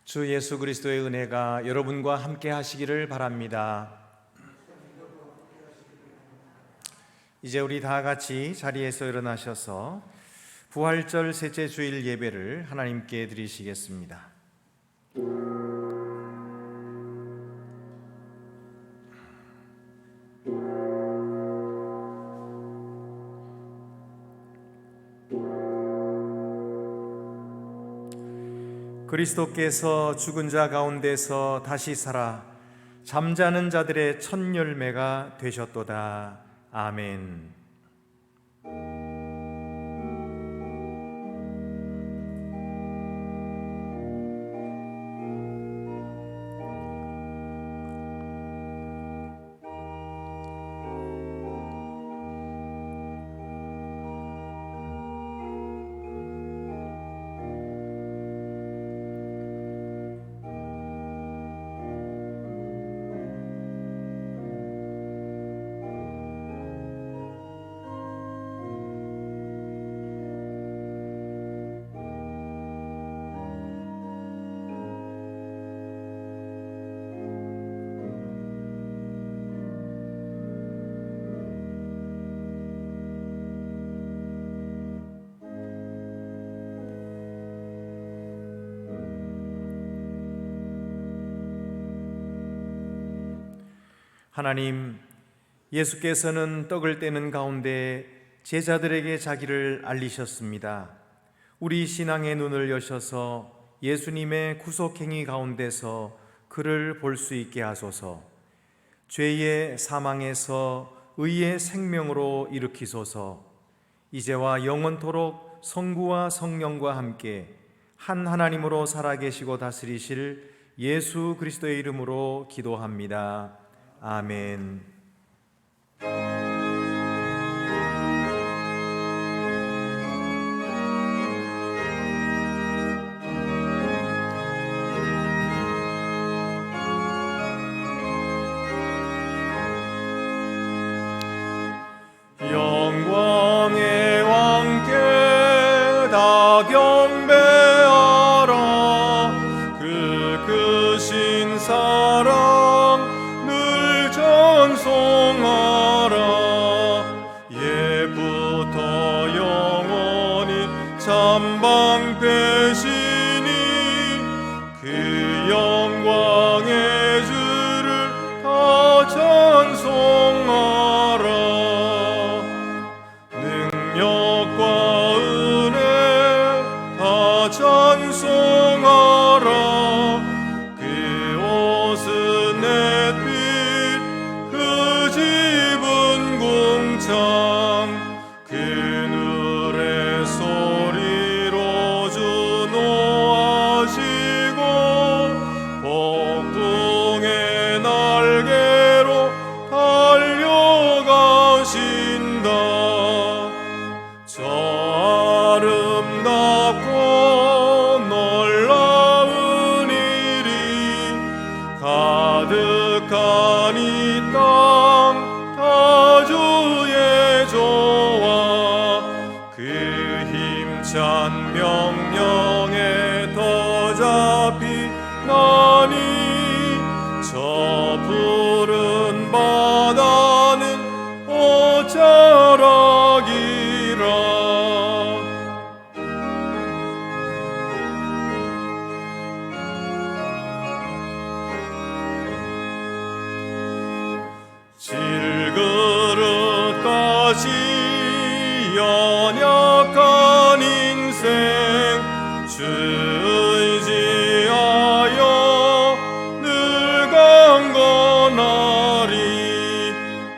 주 예수 그리스도의 은혜가 여러분과 함께 하시기를 바랍니다. 이제 우리 다 같이 자리에서 일어나셔서 부활절 셋째 주일 예배를 하나님께 드리시겠습니다. 그리스도께서 죽은 자 가운데서 다시 살아 잠자는 자들의 첫 열매가 되셨도다. 아멘. 하나님, 예수께서는 떡을 떼는 가운데 제자들에게 자기를 알리셨습니다. 우리 신앙의 눈을 여셔서 예수님의 구속행위 가운데서 그를 볼 수 있게 하소서. 죄의 사망에서 의의 생명으로 일으키소서. 이제와 영원토록 성부와 성령과 함께 한 하나님으로 살아계시고 다스리실 예수 그리스도의 이름으로 기도합니다. 아멘. 영광의 왕께 다 경배하라. 그 크신 사랑 찬송하라. 예부터 영원히 참방되시니 그 영광의 주를 다 찬송하라. 능력과 은혜 다 찬송하라. 그 옷은 햇빛 그늘의 소리로 준호하시고 폭풍의 날개로 달려가신다. 저 아름답고 놀라운 일이 가득한 이 땅 주의 조와 그 힘찬 명령에 더 잡히나니 저 푸른 바다는 옷자락이라. 질그릇까지 연약한 인생 주 의지하여 늘 강건하리.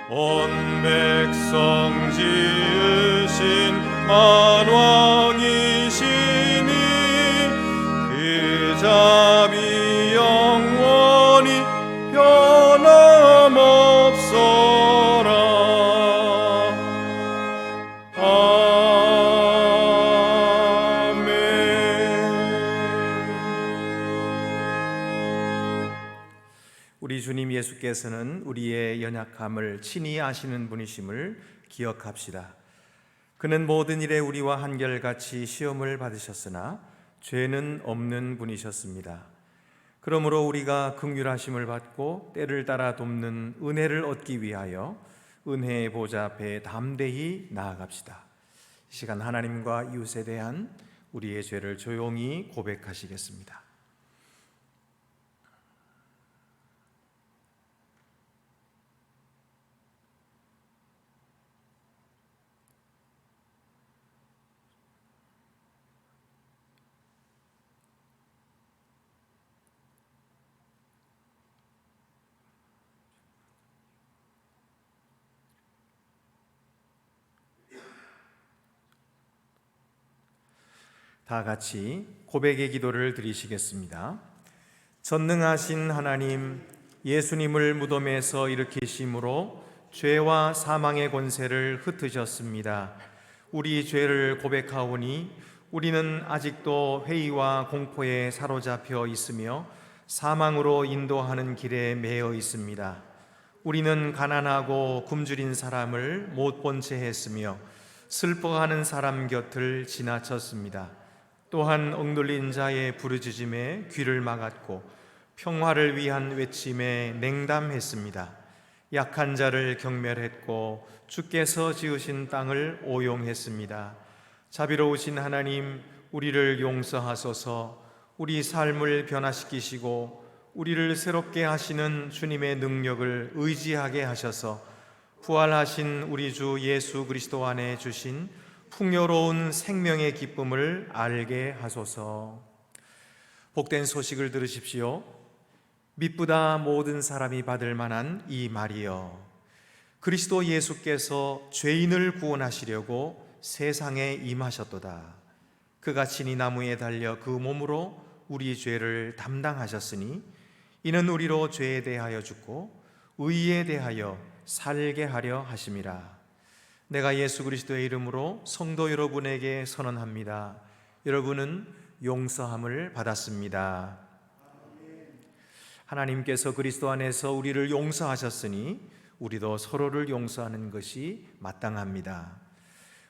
온 백성 지으신 만왕이시니 그 자비 영원히 변함없어라. 아멘. 우리 주님 예수께서는 우리의 연약함을 친히 아시는 분이심을 기억합시다. 그는 모든 일에 우리와 한결같이 시험을 받으셨으나 죄는 없는 분이셨습니다. 그러므로 우리가 긍휼하심을 받고 때를 따라 돕는 은혜를 얻기 위하여 은혜의 보좌 앞에 담대히 나아갑시다. 이 시간 하나님과 이웃에 대한 우리의 죄를 조용히 고백하시겠습니다. 다 같이 고백의 기도를 드리시겠습니다. 전능하신 하나님, 예수님을 무덤에서 일으키심으로 죄와 사망의 권세를 흩으셨습니다. 우리 죄를 고백하오니 우리는 아직도 회의와 공포에 사로잡혀 있으며 사망으로 인도하는 길에 매여 있습니다. 우리는 가난하고 굶주린 사람을 못 본 채 했으며 슬퍼하는 사람 곁을 지나쳤습니다. 또한 억눌린 자의 부르짖음에 귀를 막았고 평화를 위한 외침에 냉담했습니다. 약한 자를 경멸했고 주께서 지으신 땅을 오용했습니다. 자비로우신 하나님, 우리를 용서하소서. 우리 삶을 변화시키시고 우리를 새롭게 하시는 주님의 능력을 의지하게 하셔서 부활하신 우리 주 예수 그리스도 안에 주신 풍요로운 생명의 기쁨을 알게 하소서. 복된 소식을 들으십시오. 미쁘다 모든 사람이 받을 만한 이 말이여, 그리스도 예수께서 죄인을 구원하시려고 세상에 임하셨도다. 그가 친히 나무에 달려 그 몸으로 우리 죄를 담당하셨으니 이는 우리로 죄에 대하여 죽고 의에 대하여 살게 하려 하심이라. 내가 예수 그리스도의 이름으로 성도 여러분에게 선언합니다. 여러분은 용서함을 받았습니다. 하나님께서 그리스도 안에서 우리를 용서하셨으니 우리도 서로를 용서하는 것이 마땅합니다.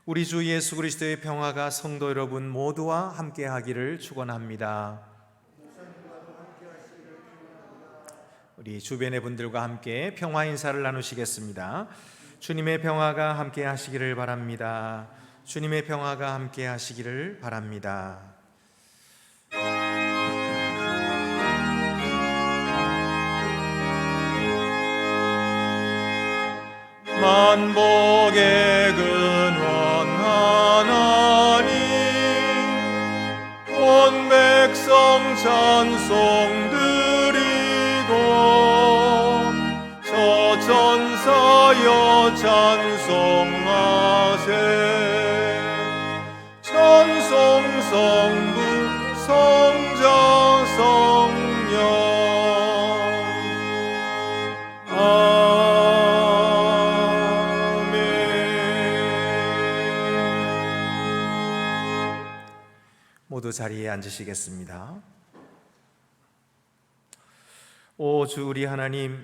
우리 주 예수 그리스도의 평화가 성도 여러분 모두와 함께 하기를 축원합니다. 우리 주변의 분들과 함께 평화 인사를 나누시겠습니다. 주님의 평화가 함께 하시기를 바랍니다. 주님의 평화가 함께 하시기를 바랍니다. 만복의 근원 하나님, 온 백성 찬송 드리고 저 전사여 찬송하세. 찬송 성부 성자 성령 아멘. 모두 자리에 앉으시겠습니다. 오 주 우리 하나님,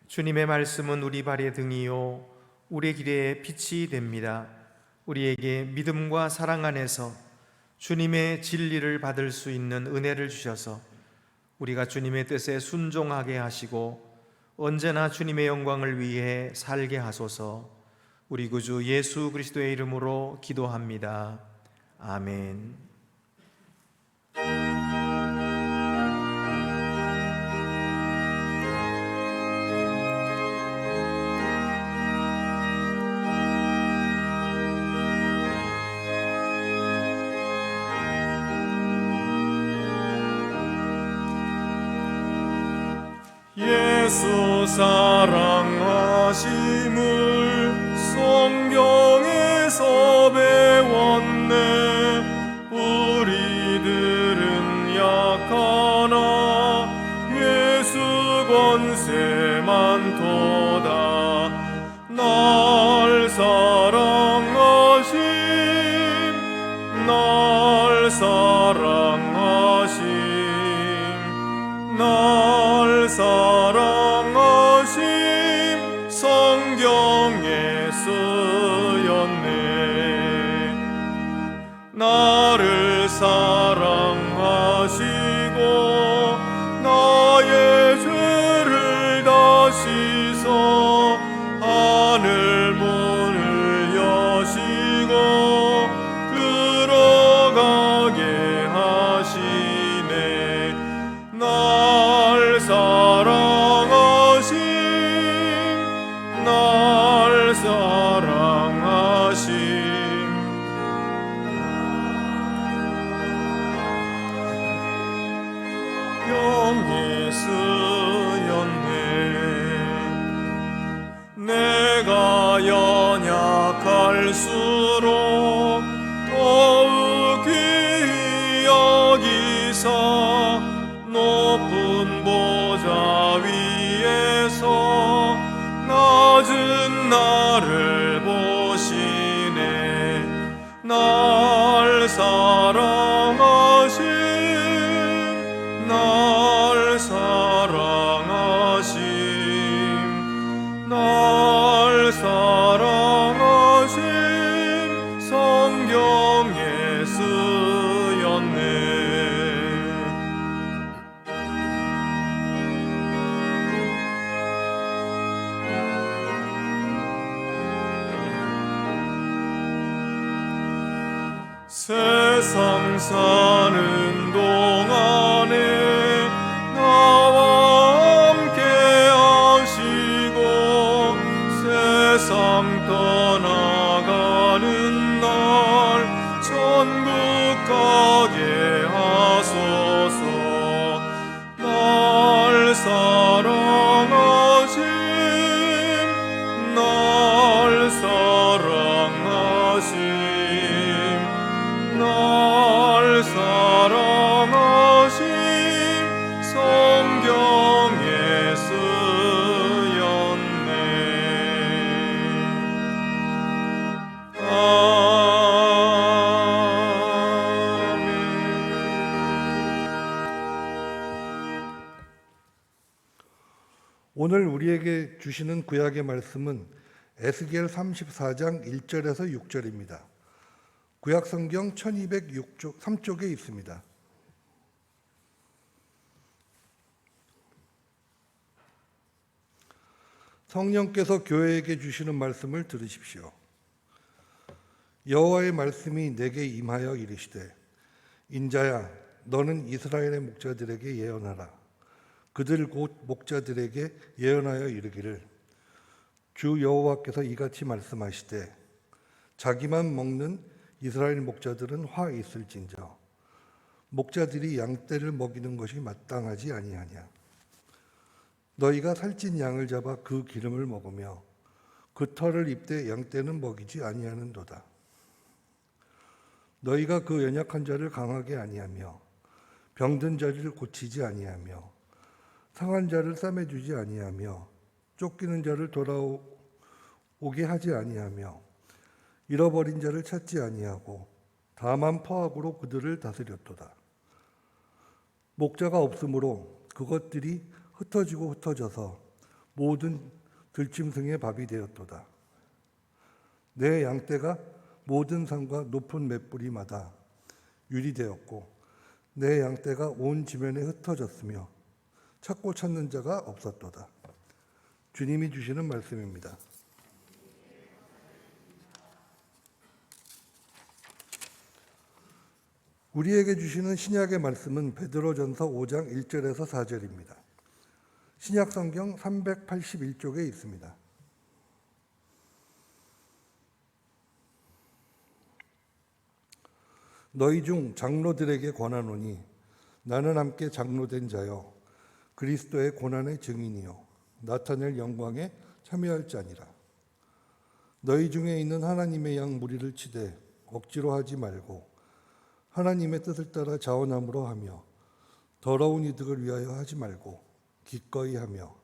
주님의 말씀은 우리 발의 등이요 우리 길의 빛이 됩니다. 우리에게 믿음과 사랑 안에서 주님의 진리를 받을 수 있는 은혜를 주셔서 우리가 주님의 뜻에 순종하게 하시고 언제나 주님의 영광을 위해 살게 하소서. 우리 구주 예수 그리스도의 이름으로 기도합니다. 아멘. 예수 사랑하심을 성경에서 배웠네. 우리들은 약하나 예수 권세 많도다. 날 사랑하심, 날 사랑하심, 날 사랑하심 사랑하심 병이 쓰였네 내가 연약할수록 더욱 귀히 여기사 높은 보좌 위에서 낮은 나를 보시네 날 사랑하신 날 사랑하심 날 사랑하심 성경에 쓰였네 세상 사는 동안에 나와 함께 하시고 세상 떠나가는 날 천국 가게 하소서 날 사랑하심 날 사랑하심 날 사랑하심 성경에 쓰였네 아멘. 오늘 우리에게 주시는 구약의 말씀은 에스겔 34장 1절에서 6절입니다. 구약 성경 1203쪽에 있습니다. 성령께서 교회에게 주시는 말씀을 들으십시오. 여호와의 말씀이 내게 임하여 이르시되 인자야 너는 이스라엘의 목자들에게 예언하라. 그들 곧 목자들에게 예언하여 이르기를 주 여호와께서 이같이 말씀하시되 자기만 먹는 이스라엘 목자들은 화 있을진저 목자들이 양떼를 먹이는 것이 마땅하지 아니하냐. 너희가 살찐 양을 잡아 그 기름을 먹으며 그 털을 입되 양떼는 먹이지 아니하는도다. 너희가 그 연약한 자를 강하게 아니하며 병든 자를 고치지 아니하며 상한 자를 싸매주지 아니하며 쫓기는 자를 돌아오게 하지 아니하며 잃어버린 자를 찾지 아니하고 다만 포악으로 그들을 다스렸도다. 목자가 없으므로 그것들이 흩어지고 흩어져서 모든 들짐승의 밥이 되었도다. 내 양떼가 모든 산과 높은 맷뿌리마다 유리되었고 내 양떼가 온 지면에 흩어졌으며 찾고 찾는 자가 없었도다. 주님이 주시는 말씀입니다. 우리에게 주시는 신약의 말씀은 베드로전서 5장 1절에서 4절입니다. 신약 성경 381쪽에 있습니다. 너희 중 장로들에게 권하노니 나는 함께 장로된 자여 그리스도의 고난의 증인이요 나타낼 영광에 참여할 자니라. 너희 중에 있는 하나님의 양 무리를 치되 억지로 하지 말고 하나님의 뜻을 따라 자원함으로 하며 더러운 이득을 위하여 하지 말고 기꺼이 하며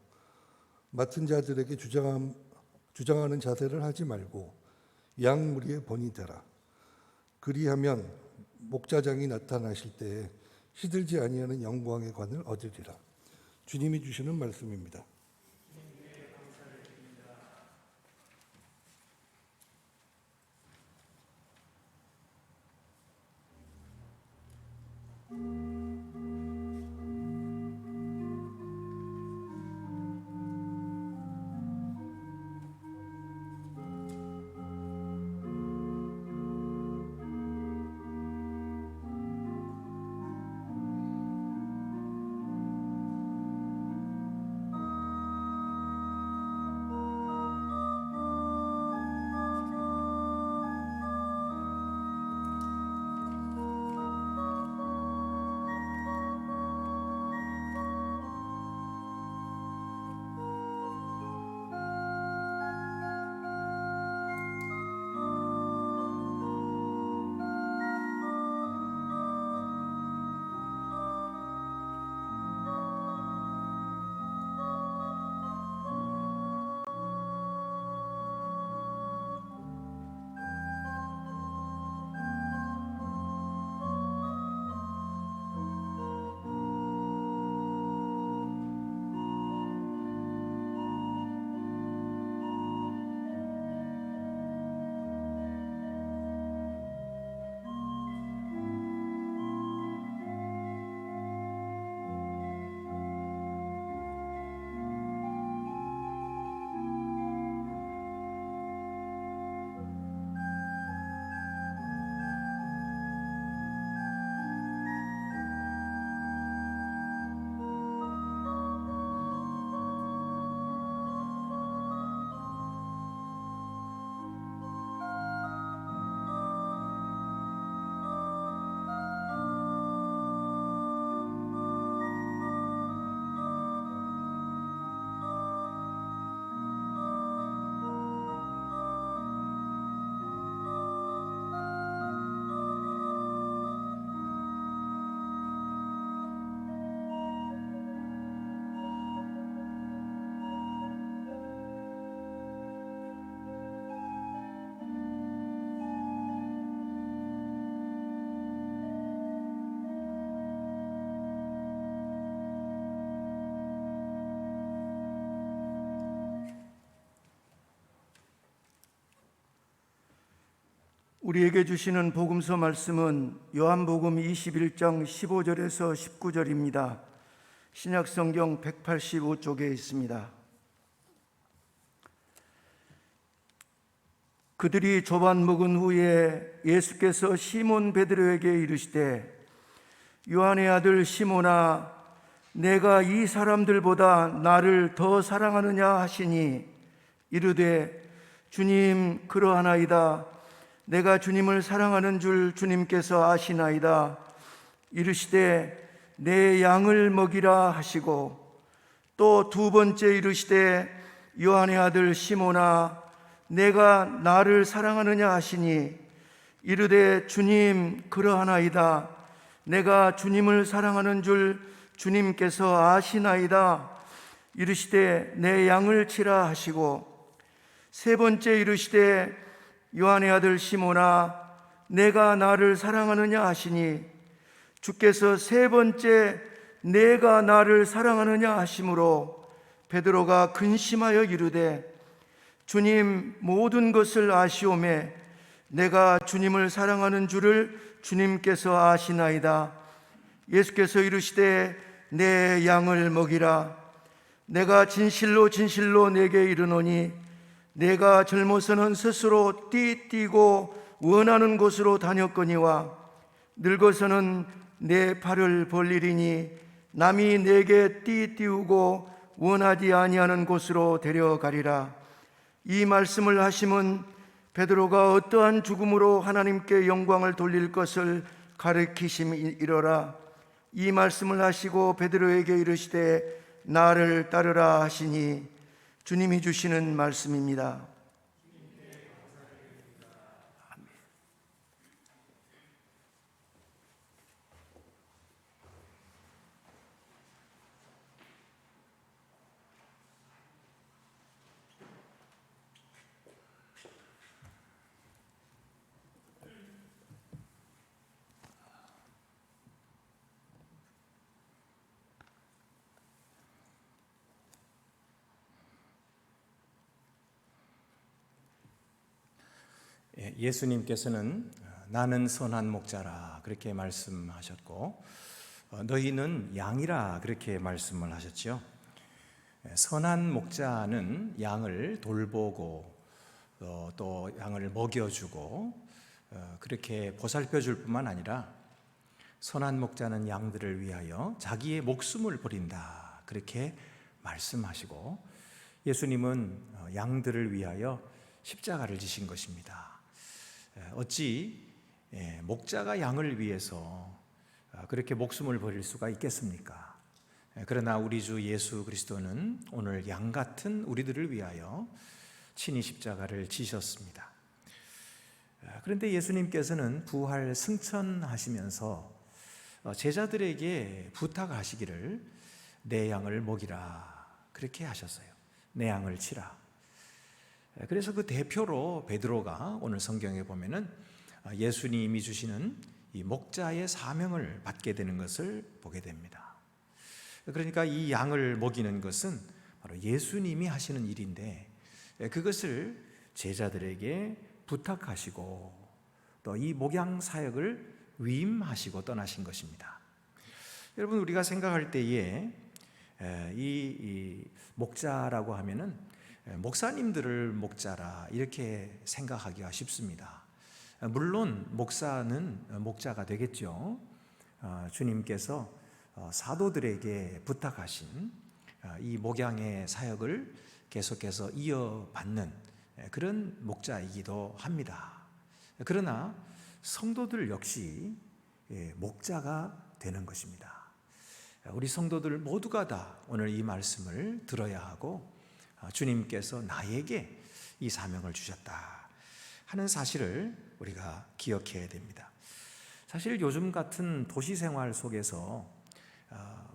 맡은 자들에게 주장하는 자세를 하지 말고 양 무리의 본이 되라. 그리하면 목자장이 나타나실 때에 시들지 아니하는 영광의 관을 얻으리라. 주님이 주시는 말씀입니다. 우리에게 주시는 복음서 말씀은 요한복음 21장 15절에서 19절입니다. 신약성경 185쪽에 있습니다. 그들이 조반 먹은 후에 예수께서 시몬 베드로에게 이르시되 요한의 아들 시몬아 내가 이 사람들보다 나를 더 사랑하느냐 하시니 이르되 주님 그러하나이다. 내가 주님을 사랑하는 줄 주님께서 아시나이다. 이르시되 내 양을 먹이라 하시고 또 두 번째 이르시되 요한의 아들 시몬아 내가 나를 사랑하느냐 하시니 이르되 주님 그러하나이다. 내가 주님을 사랑하는 줄 주님께서 아시나이다. 이르시되 내 양을 치라 하시고 세 번째 이르시되 요한의 아들 시몬아 내가 나를 사랑하느냐 하시니 주께서 세 번째 내가 나를 사랑하느냐 하심으로 베드로가 근심하여 이르되 주님 모든 것을 아시오매 내가 주님을 사랑하는 줄을 주님께서 아시나이다. 예수께서 이르시되 내 양을 먹이라. 내가 진실로 진실로 내게 이르노니 내가 젊어서는 스스로 띠뛰고 원하는 곳으로 다녔거니와 늙어서는 내 팔을 벌리리니 남이 내게 띠띠우고 원하지 아니하는 곳으로 데려가리라. 이 말씀을 하심은 베드로가 어떠한 죽음으로 하나님께 영광을 돌릴 것을 가르치심이로라. 이 말씀을 하시고 베드로에게 이르시되 나를 따르라 하시니 주님이 주시는 말씀입니다. 예수님께서는 나는 선한 목자라 그렇게 말씀하셨고 너희는 양이라 그렇게 말씀을 하셨죠. 선한 목자는 양을 돌보고 또 양을 먹여주고 그렇게 보살펴줄 뿐만 아니라 선한 목자는 양들을 위하여 자기의 목숨을 버린다 그렇게 말씀하시고 예수님은 양들을 위하여 십자가를 지신 것입니다. 어찌 목자가 양을 위해서 그렇게 목숨을 버릴 수가 있겠습니까? 그러나 우리 주 예수 그리스도는 오늘 양 같은 우리들을 위하여 친히 십자가를 지셨습니다. 그런데 예수님께서는 부활 승천하시면서 제자들에게 부탁하시기를 내 양을 먹이라 그렇게 하셨어요. 내 양을 치라. 그래서 그 대표로 베드로가 오늘 성경에 보면은 예수님이 주시는 이 목자의 사명을 받게 되는 것을 보게 됩니다. 그러니까 이 양을 먹이는 것은 바로 예수님이 하시는 일인데 그것을 제자들에게 부탁하시고 또 이 목양 사역을 위임하시고 떠나신 것입니다. 여러분 우리가 생각할 때에 이 목자라고 하면은 목사님들을 목자라 이렇게 생각하기가 쉽습니다. 물론 목사는 목자가 되겠죠. 주님께서 사도들에게 부탁하신 이 목양의 사역을 계속해서 이어받는 그런 목자이기도 합니다. 그러나 성도들 역시 목자가 되는 것입니다. 우리 성도들 모두가 다 오늘 이 말씀을 들어야 하고 주님께서 나에게 이 사명을 주셨다 하는 사실을 우리가 기억해야 됩니다. 사실 요즘 같은 도시 생활 속에서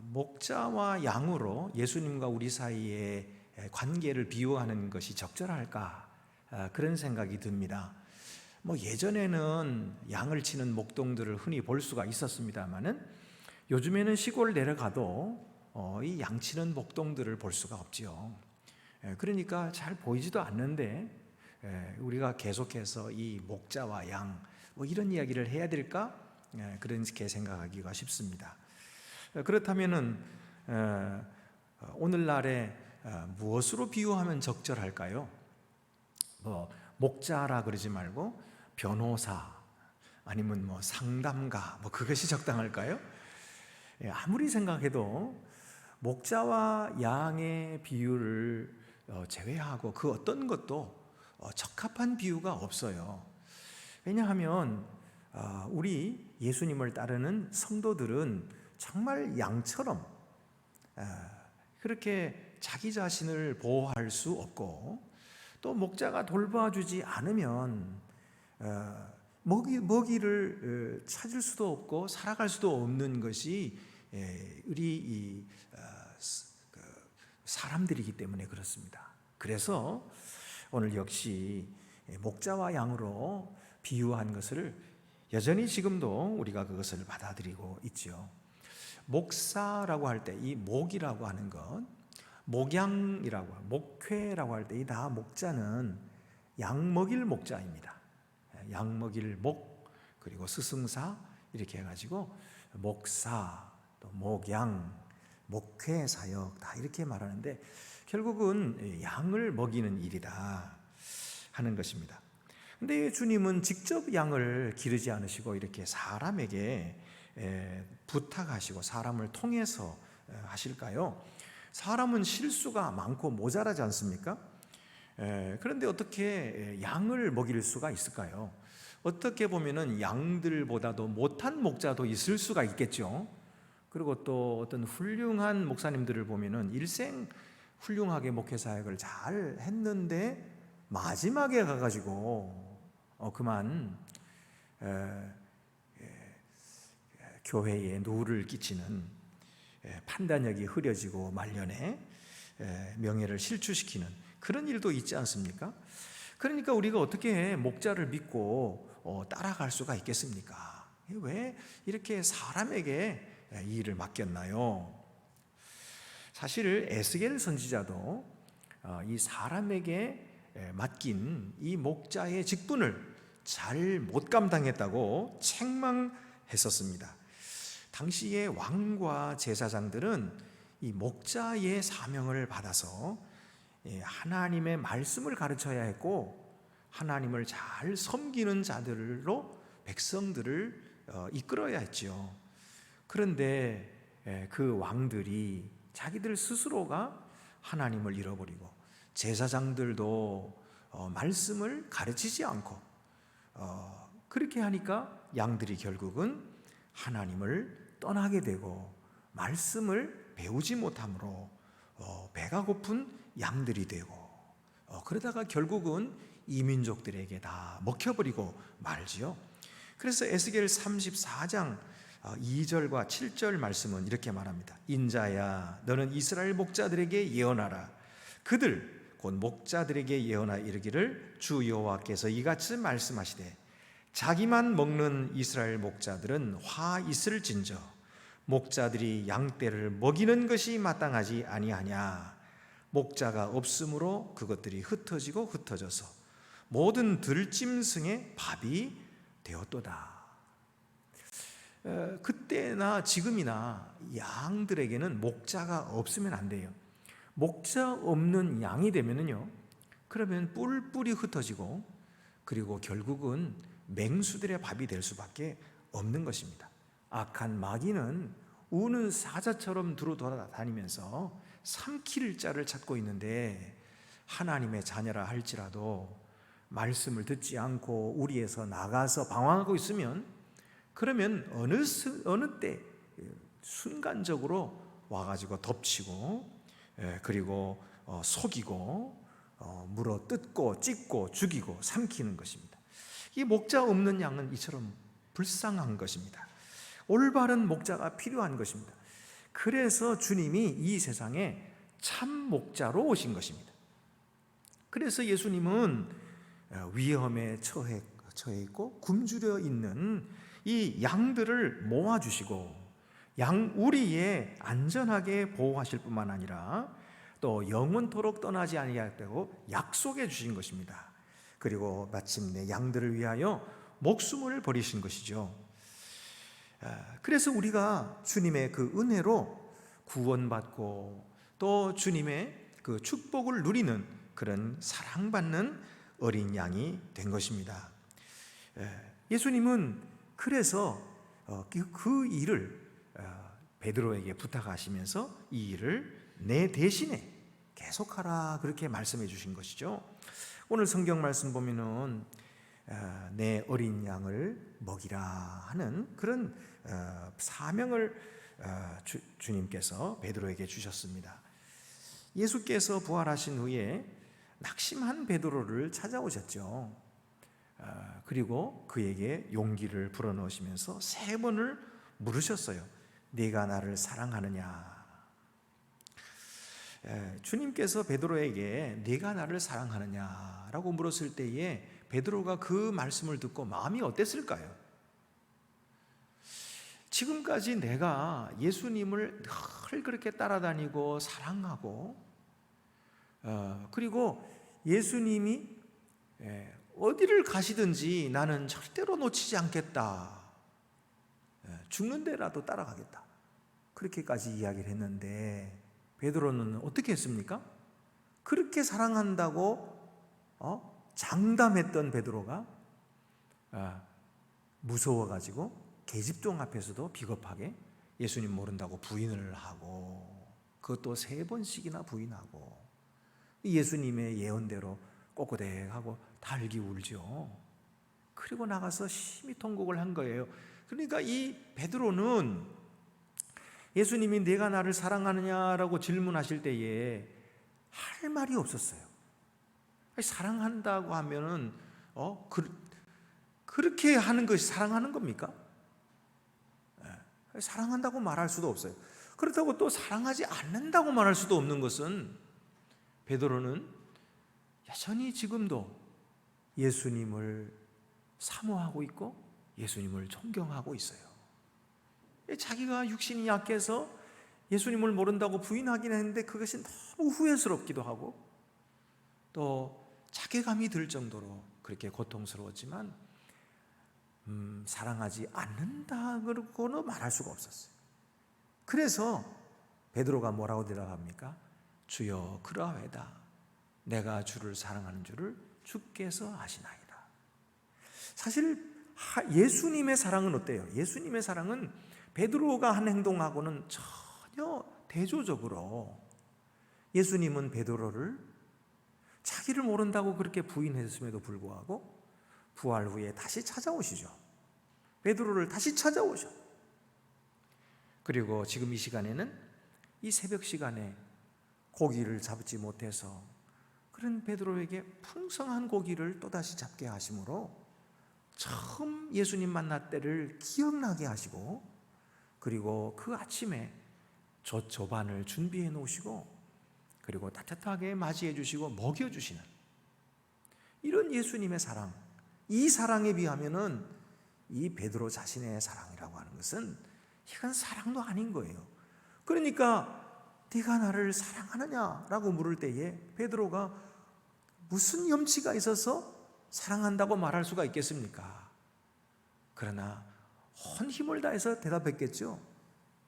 목자와 양으로 예수님과 우리 사이의 관계를 비유하는 것이 적절할까 그런 생각이 듭니다. 예전에는 양을 치는 목동들을 흔히 볼 수가 있었습니다만은 요즘에는 시골 내려가도 이 양 치는 목동들을 볼 수가 없지요. 그러니까 잘 보이지도 않는데 우리가 계속해서 이 목자와 양 뭐 이런 이야기를 해야 될까? 그렇게 생각하기가 쉽습니다. 그렇다면은 오늘날에 무엇으로 비유하면 적절할까요? 뭐 목자라 그러지 말고 변호사 아니면 뭐 상담가 뭐 그것이 적당할까요? 아무리 생각해도 목자와 양의 비유를 제외하고 그 어떤 것도 적합한 비유가 없어요. 왜냐하면 우리 예수님을 따르는 성도들은 정말 양처럼 그렇게 자기 자신을 보호할 수 없고 또 목자가 돌봐주지 않으면 먹이를 찾을 수도 없고 살아갈 수도 없는 것이 우리 사람들이기 때문에 그렇습니다. 그래서 오늘 역시 목자와 양으로 비유한 것을 여전히 지금도 우리가 그것을 받아들이고 있죠. 목사라고 할 때 이 목이라고 하는 것, 목양이라고, 목회라고 할 때 이 다 목자는 양 먹일 목자입니다. 양 먹일 목, 그리고 스승사 이렇게 해가지고 목사, 또 목양, 목회 사역 다 이렇게 말하는데 결국은 양을 먹이는 일이다 하는 것입니다. 근데 주님은 직접 양을 기르지 않으시고 이렇게 사람에게 부탁하시고 사람을 통해서 하실까요? 사람은 실수가 많고 모자라지 않습니까? 그런데 어떻게 양을 먹일 수가 있을까요? 어떻게 보면은 양들보다도 못한 목자도 있을 수가 있겠죠. 그리고 또 어떤 훌륭한 목사님들을 보면은 일생 훌륭하게 목회 사역을 잘 했는데 마지막에 가가지고 그만 교회에 누를 끼치는 판단력이 흐려지고 말년에 명예를 실추시키는 그런 일도 있지 않습니까? 그러니까 우리가 어떻게 목자를 믿고 따라갈 수가 있겠습니까? 왜 이렇게 사람에게 이 일을 맡겼나요? 사실 에스겔 선지자도 이 사람에게 맡긴 이 목자의 직분을 잘 못 감당했다고 책망했었습니다. 당시의 왕과 제사장들은 이 목자의 사명을 받아서 하나님의 말씀을 가르쳐야 했고 하나님을 잘 섬기는 자들로 백성들을 이끌어야 했지요. 그런데 그 왕들이 자기들 스스로가 하나님을 잃어버리고 제사장들도 말씀을 가르치지 않고 그렇게 하니까 양들이 결국은 하나님을 떠나게 되고 말씀을 배우지 못함으로 배가 고픈 양들이 되고 그러다가 결국은 이민족들에게 다 먹혀버리고 말지요. 그래서 에스겔 34장 2절과 7절 말씀은 이렇게 말합니다. 인자야 너는 이스라엘 목자들에게 예언하라. 그들 곧 목자들에게 예언하 이르기를 주 여호와께서 이같이 말씀하시되 자기만 먹는 이스라엘 목자들은 화 있을진저 목자들이 양떼를 먹이는 것이 마땅하지 아니하냐. 목자가 없으므로 그것들이 흩어지고 흩어져서 모든 들짐승의 밥이 되었도다. 그때나 지금이나 양들에게는 목자가 없으면 안 돼요. 목자 없는 양이 되면은요, 그러면 뿔뿔이 흩어지고 그리고 결국은 맹수들의 밥이 될 수밖에 없는 것입니다. 악한 마귀는 우는 사자처럼 두루 돌아다니면서 삼킬 자를 찾고 있는데 하나님의 자녀라 할지라도 말씀을 듣지 않고 우리에서 나가서 방황하고 있으면 그러면 어느 때 순간적으로 와가지고 덮치고 그리고 속이고 물어 뜯고 찢고 죽이고 삼키는 것입니다. 이 목자 없는 양은 이처럼 불쌍한 것입니다. 올바른 목자가 필요한 것입니다. 그래서 주님이 이 세상에 참 목자로 오신 것입니다. 그래서 예수님은 위험에 처해 있고 굶주려 있는 이 양들을 모아주시고 양우리에 안전하게 보호하실 뿐만 아니라 또 영원토록 떠나지 아니하겠다고 약속해 주신 것입니다. 그리고 마침내 양들을 위하여 목숨을 버리신 것이죠. 그래서 우리가 주님의 그 은혜로 구원받고 또 주님의 그 축복을 누리는 그런 사랑받는 어린 양이 된 것입니다. 예수님은 그래서 그 일을 베드로에게 부탁하시면서 이 일을 내 대신에 계속하라 그렇게 말씀해 주신 것이죠. 오늘 성경 말씀 보면은 내 어린 양을 먹이라 하는 그런 사명을 주님께서 베드로에게 주셨습니다. 예수께서 부활하신 후에 낙심한 베드로를 찾아오셨죠. 그리고 그에게 용기를 불어넣으시면서 3번을 물으셨어요. 네가 나를 사랑하느냐? 주님께서 베드로에게 네가 나를 사랑하느냐라고 물었을 때에 베드로가 그 말씀을 듣고 마음이 어땠을까요? 지금까지 내가 예수님을 늘 그렇게 따라다니고 사랑하고 그리고 예수님이 어디를 가시든지 나는 절대로 놓치지 않겠다. 죽는 데라도 따라가겠다. 그렇게까지 이야기를 했는데 베드로는 어떻게 했습니까? 그렇게 사랑한다고 장담했던 베드로가 무서워가지고 계집종 앞에서도 비겁하게 예수님 모른다고 부인을 하고 그것도 3번씩이나 부인하고 예수님의 예언대로 꼬꼬댁하고 달기 울죠. 그리고 나가서 심히 통곡을 한 거예요. 그러니까 이 베드로는 예수님이 내가 나를 사랑하느냐라고 질문하실 때에 할 말이 없었어요. 사랑한다고 하면은 그렇게 하는 것이 사랑하는 겁니까? 사랑한다고 말할 수도 없어요. 그렇다고 또 사랑하지 않는다고 말할 수도 없는 것은 베드로는 여전히 지금도 예수님을 사모하고 있고 예수님을 존경하고 있어요. 자기가 육신이 약해서 예수님을 모른다고 부인하긴 했는데 그것이 너무 후회스럽기도 하고 또 자괴감이 들 정도로 그렇게 고통스러웠지만 사랑하지 않는다고는 말할 수가 없었어요. 그래서 베드로가 뭐라고 대답합니까? 주여 그러하외다. 내가 주를 사랑하는 줄을 주께서 아시나이다. 사실 예수님의 사랑은 어때요? 예수님의 사랑은 베드로가 한 행동하고는 전혀 대조적으로 예수님은 베드로를 자기를 모른다고 그렇게 부인했음에도 불구하고 부활 후에 다시 찾아오시죠. 베드로를 다시 찾아오셔. 그리고 지금 이 시간에는 이 새벽 시간에 고기를 잡지 못해서 그런 베드로에게 풍성한 고기를 또다시 잡게 하심으로 처음 예수님 만날 때를 기억나게 하시고 그리고 그 아침에 젖반을 준비해 놓으시고 그리고 따뜻하게 맞이해 주시고 먹여 주시는 이런 예수님의 사랑, 이 사랑에 비하면은 이 베드로 자신의 사랑이라고 하는 것은 이건 사랑도 아닌 거예요. 그러니까 네가 나를 사랑하느냐라고 물을 때에 베드로가 무슨 염치가 있어서 사랑한다고 말할 수가 있겠습니까? 그러나 온 힘을 다해서 대답했겠죠.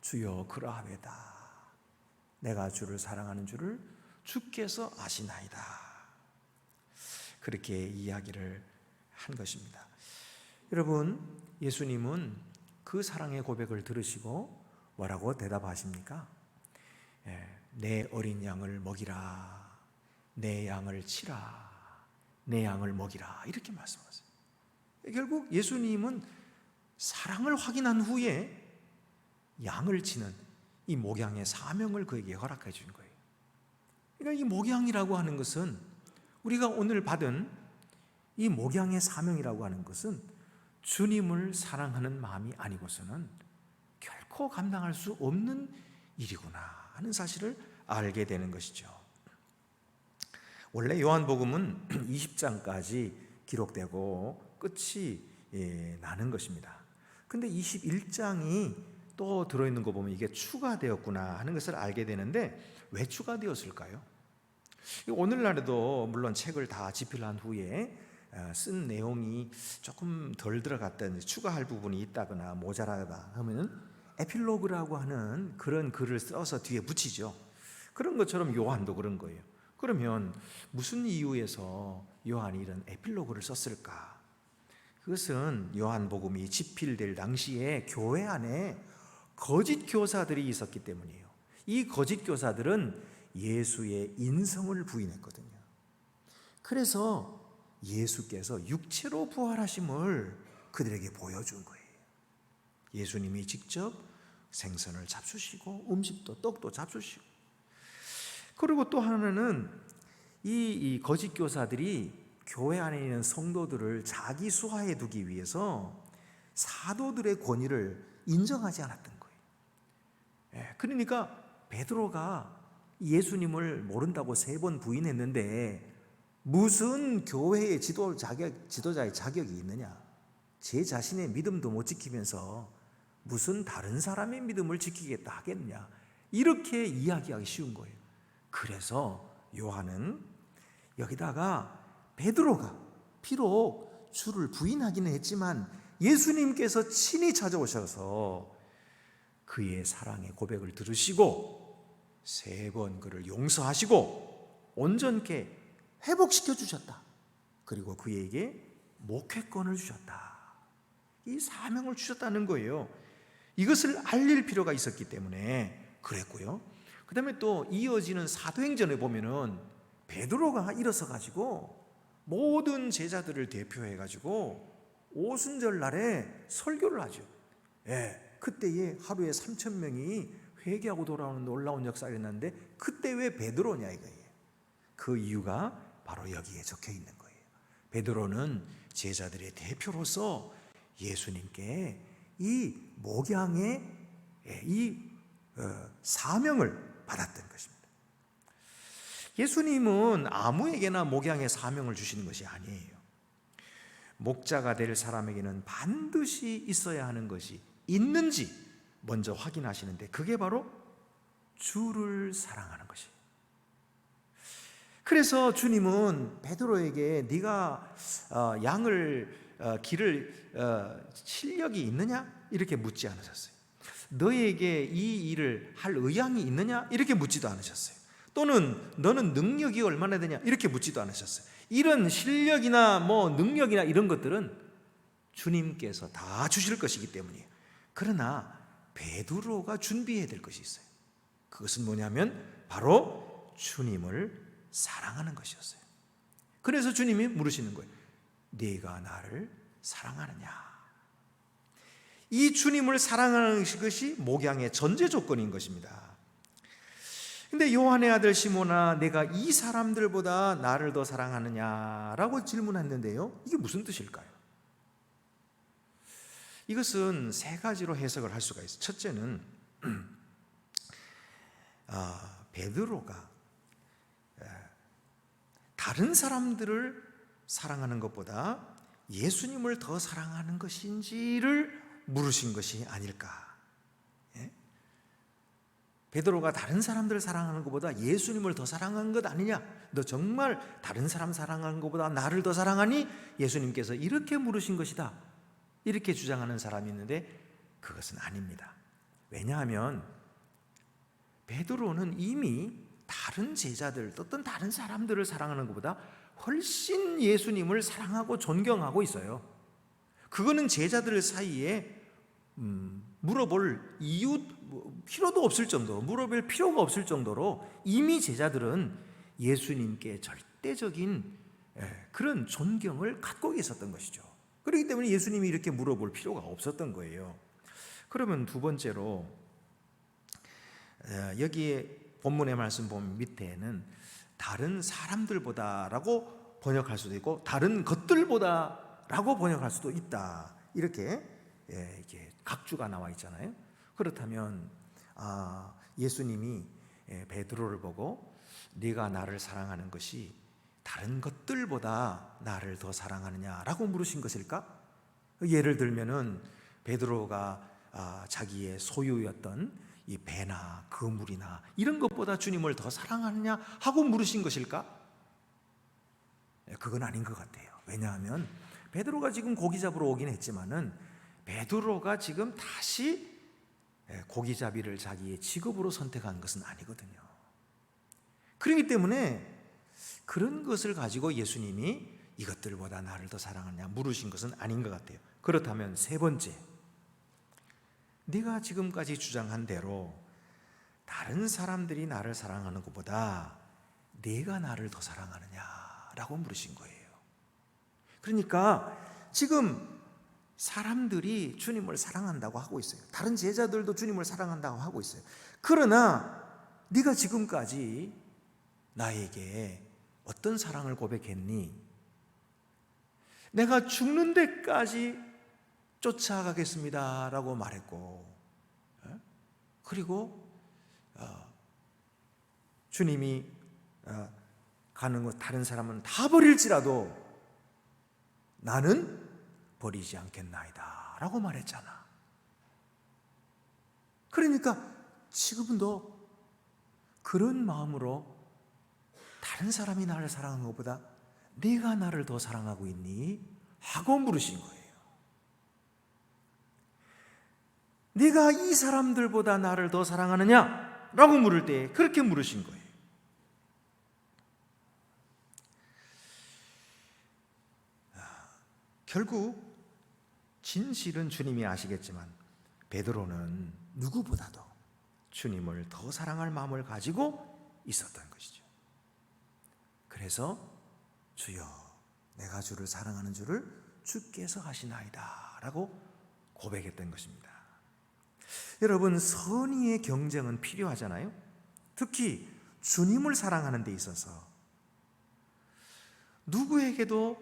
주여 그러하외다. 내가 주를 사랑하는 줄을 주께서 아시나이다. 그렇게 이야기를 한 것입니다. 여러분, 예수님은 그 사랑의 고백을 들으시고 뭐라고 대답하십니까? 내 어린 양을 먹이라, 내 양을 치라, 내 양을 먹이라 이렇게 말씀하세요. 결국 예수님은 사랑을 확인한 후에 양을 치는 이 목양의 사명을 그에게 허락해 주신 거예요. 그러니까 이 목양이라고 하는 것은 우리가 오늘 받은 이 목양의 사명이라고 하는 것은 주님을 사랑하는 마음이 아니고서는 결코 감당할 수 없는 일이구나 하는 사실을 알게 되는 것이죠. 원래 요한복음은 20장까지 기록되고 끝이 나는 것입니다. 근데 21장이 또 들어있는 거 보면 이게 추가되었구나 하는 것을 알게 되는데 왜 추가되었을까요? 오늘날에도 물론 책을 다 집필한 후에 쓴 내용이 조금 덜 들어갔다든지 추가할 부분이 있다거나 모자라다 하면은 에필로그라고 하는 그런 글을 써서 뒤에 붙이죠. 그런 것처럼 요한도 그런 거예요. 그러면 무슨 이유에서 요한이 이런 에필로그를 썼을까? 그것은 요한복음이 집필될 당시에 교회 안에 거짓 교사들이 있었기 때문이에요. 이 거짓 교사들은 예수의 인성을 부인했거든요. 그래서 예수께서 육체로 부활하심을 그들에게 보여준 거예요. 예수님이 직접 생선을 잡수시고 음식도 떡도 잡수시고, 그리고 또 하나는 이 거짓 교사들이 교회 안에 있는 성도들을 자기 수하에 두기 위해서 사도들의 권위를 인정하지 않았던 거예요. 그러니까 베드로가 예수님을 모른다고 3번 부인했는데 무슨 교회의 지도자의 자격이 있느냐? 제 자신의 믿음도 못 지키면서 무슨 다른 사람의 믿음을 지키겠다 하겠느냐? 이렇게 이야기하기 쉬운 거예요. 그래서 요한은 여기다가 베드로가 비록 주를 부인하기는 했지만 예수님께서 친히 찾아오셔서 그의 사랑의 고백을 들으시고 3번 그를 용서하시고 온전케 회복시켜 주셨다. 그리고 그에게 목회권을 주셨다. 이 사명을 주셨다는 거예요. 이것을 알릴 필요가 있었기 때문에 그랬고요. 그 다음에 또 이어지는 사도행전에 보면은 베드로가 일어서 가지고 모든 제자들을 대표해 가지고 오순절 날에 설교를 하죠. 그때에 하루에 3,000명이 회개하고 돌아오는 놀라운 역사가 일어났는데 그때 왜 베드로냐 이거예요. 그 이유가 바로 여기에 적혀 있는 거예요. 베드로는 제자들의 대표로서 예수님께 이 목양의 사명을 받았던 것입니다. 예수님은 아무에게나 목양의 사명을 주시는 것이 아니에요. 목자가 될 사람에게는 반드시 있어야 하는 것이 있는지 먼저 확인하시는데 그게 바로 주를 사랑하는 것이에요. 그래서 주님은 베드로에게 네가 길을 실력이 있느냐? 이렇게 묻지 않으셨어요. 너에게 이 일을 할 의향이 있느냐? 이렇게 묻지도 않으셨어요. 또는 너는 능력이 얼마나 되냐? 이렇게 묻지도 않으셨어요. 이런 실력이나 능력이나 이런 것들은 주님께서 다 주실 것이기 때문이에요. 그러나 베드로가 준비해야 될 것이 있어요. 그것은 뭐냐면 바로 주님을 사랑하는 것이었어요. 그래서 주님이 물으시는 거예요. 네가 나를 사랑하느냐? 이 주님을 사랑하는 것이 목양의 전제 조건인 것입니다. 근데 요한의 아들 시몬아, 내가 이 사람들보다 나를 더 사랑하느냐라고 질문했는데요. 이게 무슨 뜻일까요? 이것은 3가지로 해석을 할 수가 있어요. 첫째는 베드로가 다른 사람들을 사랑하는 것보다 예수님을 더 사랑하는 것인지를 물으신 것이 아닐까. 베드로가 다른 사람들을 사랑하는 것보다 예수님을 더 사랑한 것 아니냐? 너 정말 다른 사람 사랑하는 것보다 나를 더 사랑하니? 예수님께서 이렇게 물으신 것이다. 이렇게 주장하는 사람이 있는데 그것은 아닙니다. 왜냐하면 베드로는 이미 다른 제자들, 어떤 다른 사람들을 사랑하는 것보다 훨씬 예수님을 사랑하고 존경하고 있어요. 그거는 제자들 사이에 물어볼 필요도 없을 정도로, 물어볼 필요가 없을 정도로 이미 제자들은 예수님께 절대적인 그런 존경을 갖고 있었던 것이죠. 그렇기 때문에 예수님이 이렇게 물어볼 필요가 없었던 거예요. 그러면 두 번째로 여기에 본문의 말씀 보면 밑에는 다른 사람들보다라고 번역할 수도 있고 다른 것들보다라고 번역할 수도 있다. 이렇게 각주가 나와 있잖아요. 그렇다면 예수님이 베드로를 보고 네가 나를 사랑하는 것이 다른 것들보다 나를 더 사랑하느냐라고 물으신 것일까? 예를 들면은 베드로가 자기의 소유였던 이 배나 그물이나 이런 것보다 주님을 더 사랑하느냐 하고 물으신 것일까? 그건 아닌 것 같아요. 왜냐하면 베드로가 지금 고기 잡으러 오긴 했지만은 베드로가 지금 다시 고기잡이를 자기의 직업으로 선택한 것은 아니거든요. 그렇기 때문에 그런 것을 가지고 예수님이 이것들보다 나를 더 사랑하느냐 물으신 것은 아닌 것 같아요. 그렇다면 세 번째, 네가 지금까지 주장한 대로 다른 사람들이 나를 사랑하는 것보다 네가 나를 더 사랑하느냐라고 물으신 거예요. 그러니까 지금 사람들이 주님을 사랑한다고 하고 있어요. 다른 제자들도 주님을 사랑한다고 하고 있어요. 그러나 네가 지금까지 나에게 어떤 사랑을 고백했니? 내가 죽는 데까지 쫓아가겠습니다 라고 말했고, 그리고 주님이 가는 곳 다른 사람은 다 버릴지라도 나는 버리지 않겠나이다 라고 말했잖아. 그러니까 지금은 너 그런 마음으로 다른 사람이 나를 사랑하는 것보다 네가 나를 더 사랑하고 있니? 하고 물으신 거예요. 네가 이 사람들보다 나를 더 사랑하느냐? 라고 물을 때 그렇게 물으신 거예요. 결국 진실은 주님이 아시겠지만 베드로는 누구보다도 주님을 더 사랑할 마음을 가지고 있었던 것이죠. 그래서 주여 내가 주를 사랑하는 줄을 주께서 하시나이다 라고 고백했던 것입니다. 여러분, 선의의 경쟁은 필요하잖아요. 특히 주님을 사랑하는 데 있어서 누구에게도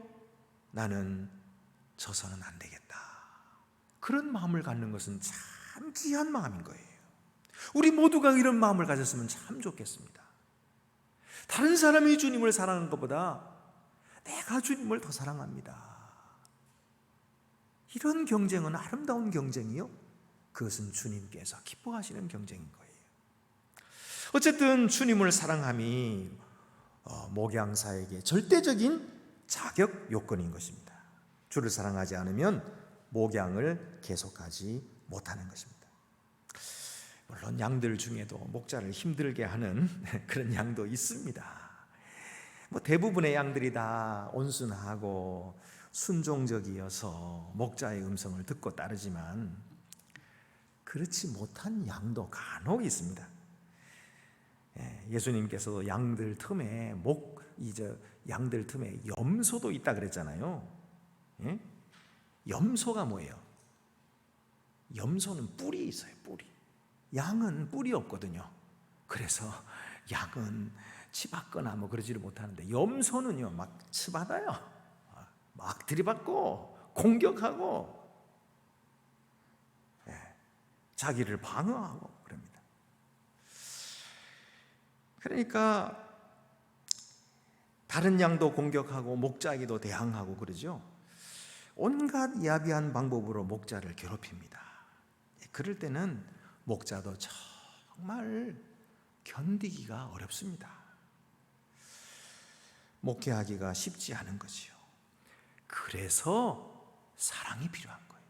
나는 져서는 안 되겠다, 그런 마음을 갖는 것은 참 귀한 마음인 거예요. 우리 모두가 이런 마음을 가졌으면 참 좋겠습니다. 다른 사람이 주님을 사랑하는 것보다 내가 주님을 더 사랑합니다. 이런 경쟁은 아름다운 경쟁이요, 그것은 주님께서 기뻐하시는 경쟁인 거예요. 어쨌든 주님을 사랑함이 목양사에게 절대적인 자격 요건인 것입니다. 주를 사랑하지 않으면 목양을 계속하지 못하는 것입니다. 물론 양들 중에도 목자를 힘들게 하는 그런 양도 있습니다. 대부분의 양들이 다 온순하고 순종적이어서 목자의 음성을 듣고 따르지만 그렇지 못한 양도 간혹 있습니다. 예수님께서도 양들 틈에 양들 틈에 염소도 있다 그랬잖아요. 염소가 뭐예요? 염소는 뿔이 있어요. 뿔이. 양은 뿔이 없거든요. 그래서 양은 치받거나 그러지를 못하는데 염소는요 막 치받아요. 막 들이받고 공격하고 자기를 방어하고 그럽니다. 그러니까 다른 양도 공격하고 목자에게도 대항하고 그러죠. 온갖 야비한 방법으로 목자를 괴롭힙니다. 그럴 때는 목자도 정말 견디기가 어렵습니다. 목회하기가 쉽지 않은 거지요. 그래서 사랑이 필요한 거예요.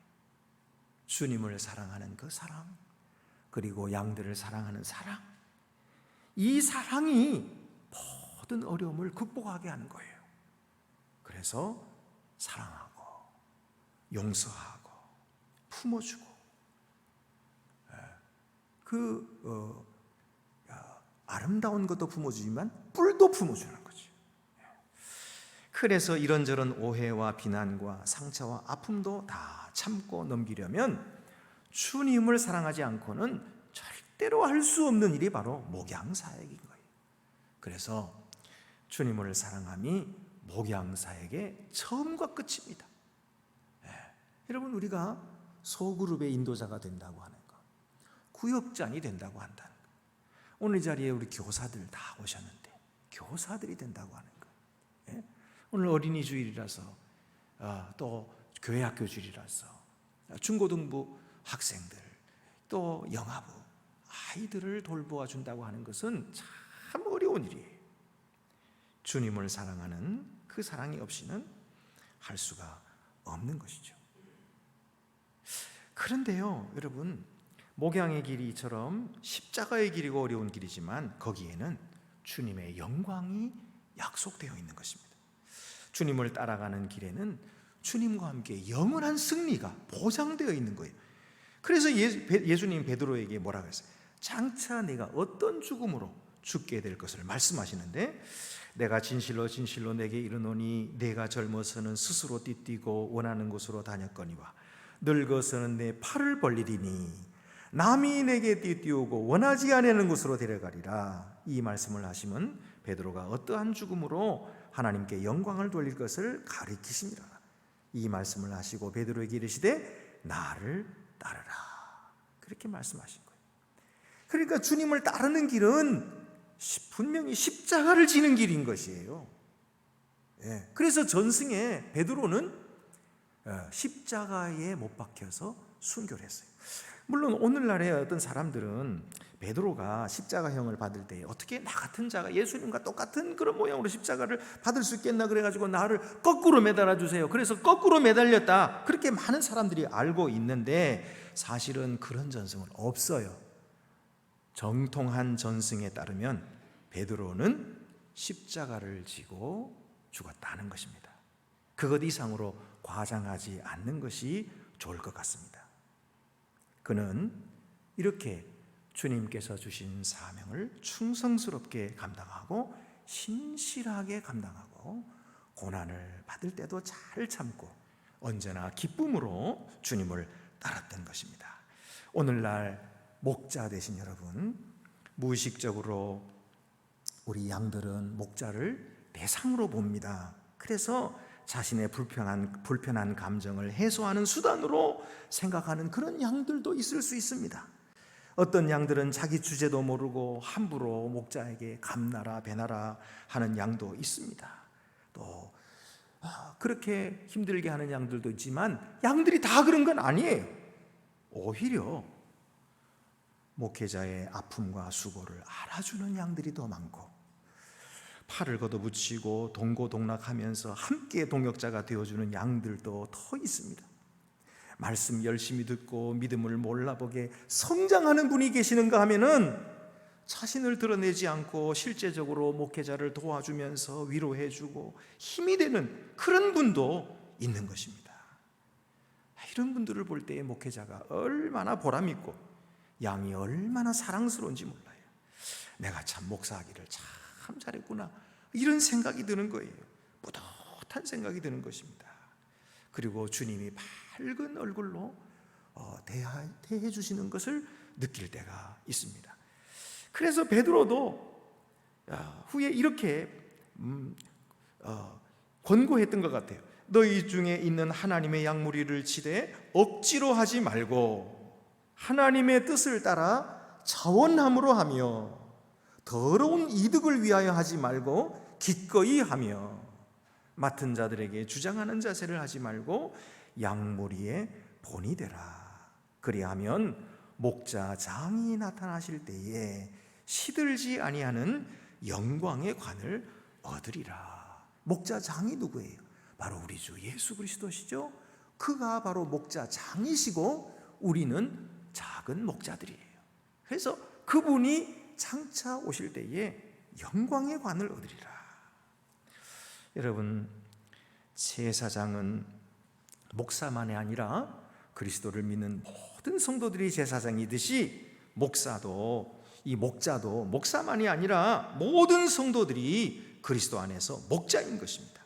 주님을 사랑하는 그 사랑, 그리고 양들을 사랑하는 사랑, 이 사랑이 모든 어려움을 극복하게 하는 거예요. 그래서 사랑하고 용서하고 품어주고 아름다운 것도 품어주지만 뿔도 품어주는 거죠. 그래서 이런저런 오해와 비난과 상처와 아픔도 다 참고 넘기려면 주님을 사랑하지 않고는 절대로 할 수 없는 일이 바로 목양사역인 거예요. 그래서 주님을 사랑함이 목양사역의 처음과 끝입니다. 여러분, 우리가 소그룹의 인도자가 된다고 하는 것, 구역장이 된다고 한다는 것, 오늘 이 자리에 우리 교사들 다 오셨는데 교사들이 된다고 하는 것, 오늘 어린이 주일이라서 또 교회 학교 주일이라서 중고등부 학생들 또 영아부 아이들을 돌보아 준다고 하는 것은 참 어려운 일이에요. 주님을 사랑하는 그 사랑이 없이는 할 수가 없는 것이죠. 그런데요, 여러분, 목양의 길이처럼 십자가의 길이고 어려운 길이지만 거기에는 주님의 영광이 약속되어 있는 것입니다. 주님을 따라가는 길에는 주님과 함께 영원한 승리가 보장되어 있는 거예요. 그래서 예수님 베드로에게 뭐라고 했어요? 장차 내가 어떤 죽음으로 죽게 될 것을 말씀하시는데, 내가 진실로 진실로 내게 이르노니 내가 젊어서는 스스로 띠뛰고 원하는 곳으로 다녔거니와 늙어서는 내 팔을 벌리리니 남이 내게 띠띠우고 원하지 아니하는 곳으로 데려가리라. 이 말씀을 하시면 베드로가 어떠한 죽음으로 하나님께 영광을 돌릴 것을 가리키십니다. 이 말씀을 하시고 베드로에게 이르시되 나를 따르라, 그렇게 말씀하신 거예요. 그러니까 주님을 따르는 길은 분명히 십자가를 지는 길인 것이에요. 그래서 전승에 베드로는 십자가에 못 박혀서 순교를 했어요. 물론 오늘날의 어떤 사람들은 베드로가 십자가형을 받을 때 어떻게 나 같은 자가 예수님과 똑같은 그런 모양으로 십자가를 받을 수 있겠나 그래가지고 나를 거꾸로 매달아 주세요, 그래서 거꾸로 매달렸다, 그렇게 많은 사람들이 알고 있는데 사실은 그런 전승은 없어요. 정통한 전승에 따르면 베드로는 십자가를 지고 죽었다는 것입니다. 그것 이상으로 과장하지 않는 것이 좋을 것 같습니다. 그는 이렇게 주님께서 주신 사명을 충성스럽게 감당하고 신실하게 감당하고 고난을 받을 때도 잘 참고 언제나 기쁨으로 주님을 따랐던 것입니다. 오늘날 목자 되신 여러분, 무의식적으로 우리 양들은 목자를 대상으로 봅니다. 그래서 자신의 불편한 감정을 해소하는 수단으로 생각하는 그런 양들도 있을 수 있습니다. 어떤 양들은 자기 주제도 모르고 함부로 목자에게 감나라 배나라 하는 양도 있습니다. 또 그렇게 힘들게 하는 양들도 있지만 양들이 다 그런 건 아니에요. 오히려 목회자의 아픔과 수고를 알아주는 양들이 더 많고, 팔을 걷어붙이고 동고동락하면서 함께 동역자가 되어주는 양들도 더 있습니다. 말씀 열심히 듣고 믿음을 몰라보게 성장하는 분이 계시는가 하면은 자신을 드러내지 않고 실제적으로 목회자를 도와주면서 위로해주고 힘이 되는 그런 분도 있는 것입니다. 이런 분들을 볼 때에 목회자가 얼마나 보람있고 양이 얼마나 사랑스러운지 몰라요. 내가 참 목사하기를 참 잘했구나, 이런 생각이 드는 거예요. 뿌듯한 생각이 드는 것입니다. 그리고 주님이 밝은 얼굴로 대해 주시는 것을 느낄 때가 있습니다. 그래서 베드로도 후에 이렇게 권고했던 것 같아요. 너희 중에 있는 하나님의 양무리를 치되 억지로 하지 말고 하나님의 뜻을 따라 자원함으로 하며 더러운 이득을 위하여 하지 말고 기꺼이 하며 맡은 자들에게 주장하는 자세를 하지 말고 양무리의 본이 되라. 그리하면 목자장이 나타나실 때에 시들지 아니하는 영광의 관을 얻으리라. 목자장이 누구예요? 바로 우리 주 예수 그리스도시죠. 그가 바로 목자장이시고 우리는 작은 목자들이에요. 그래서 그분이 장차 오실 때에 영광의 관을 얻으리라. 여러분, 제사장은 목사만이 아니라 그리스도를 믿는 모든 성도들이 제사장이듯이 목자도 목사만이 아니라 모든 성도들이 그리스도 안에서 목자인 것입니다.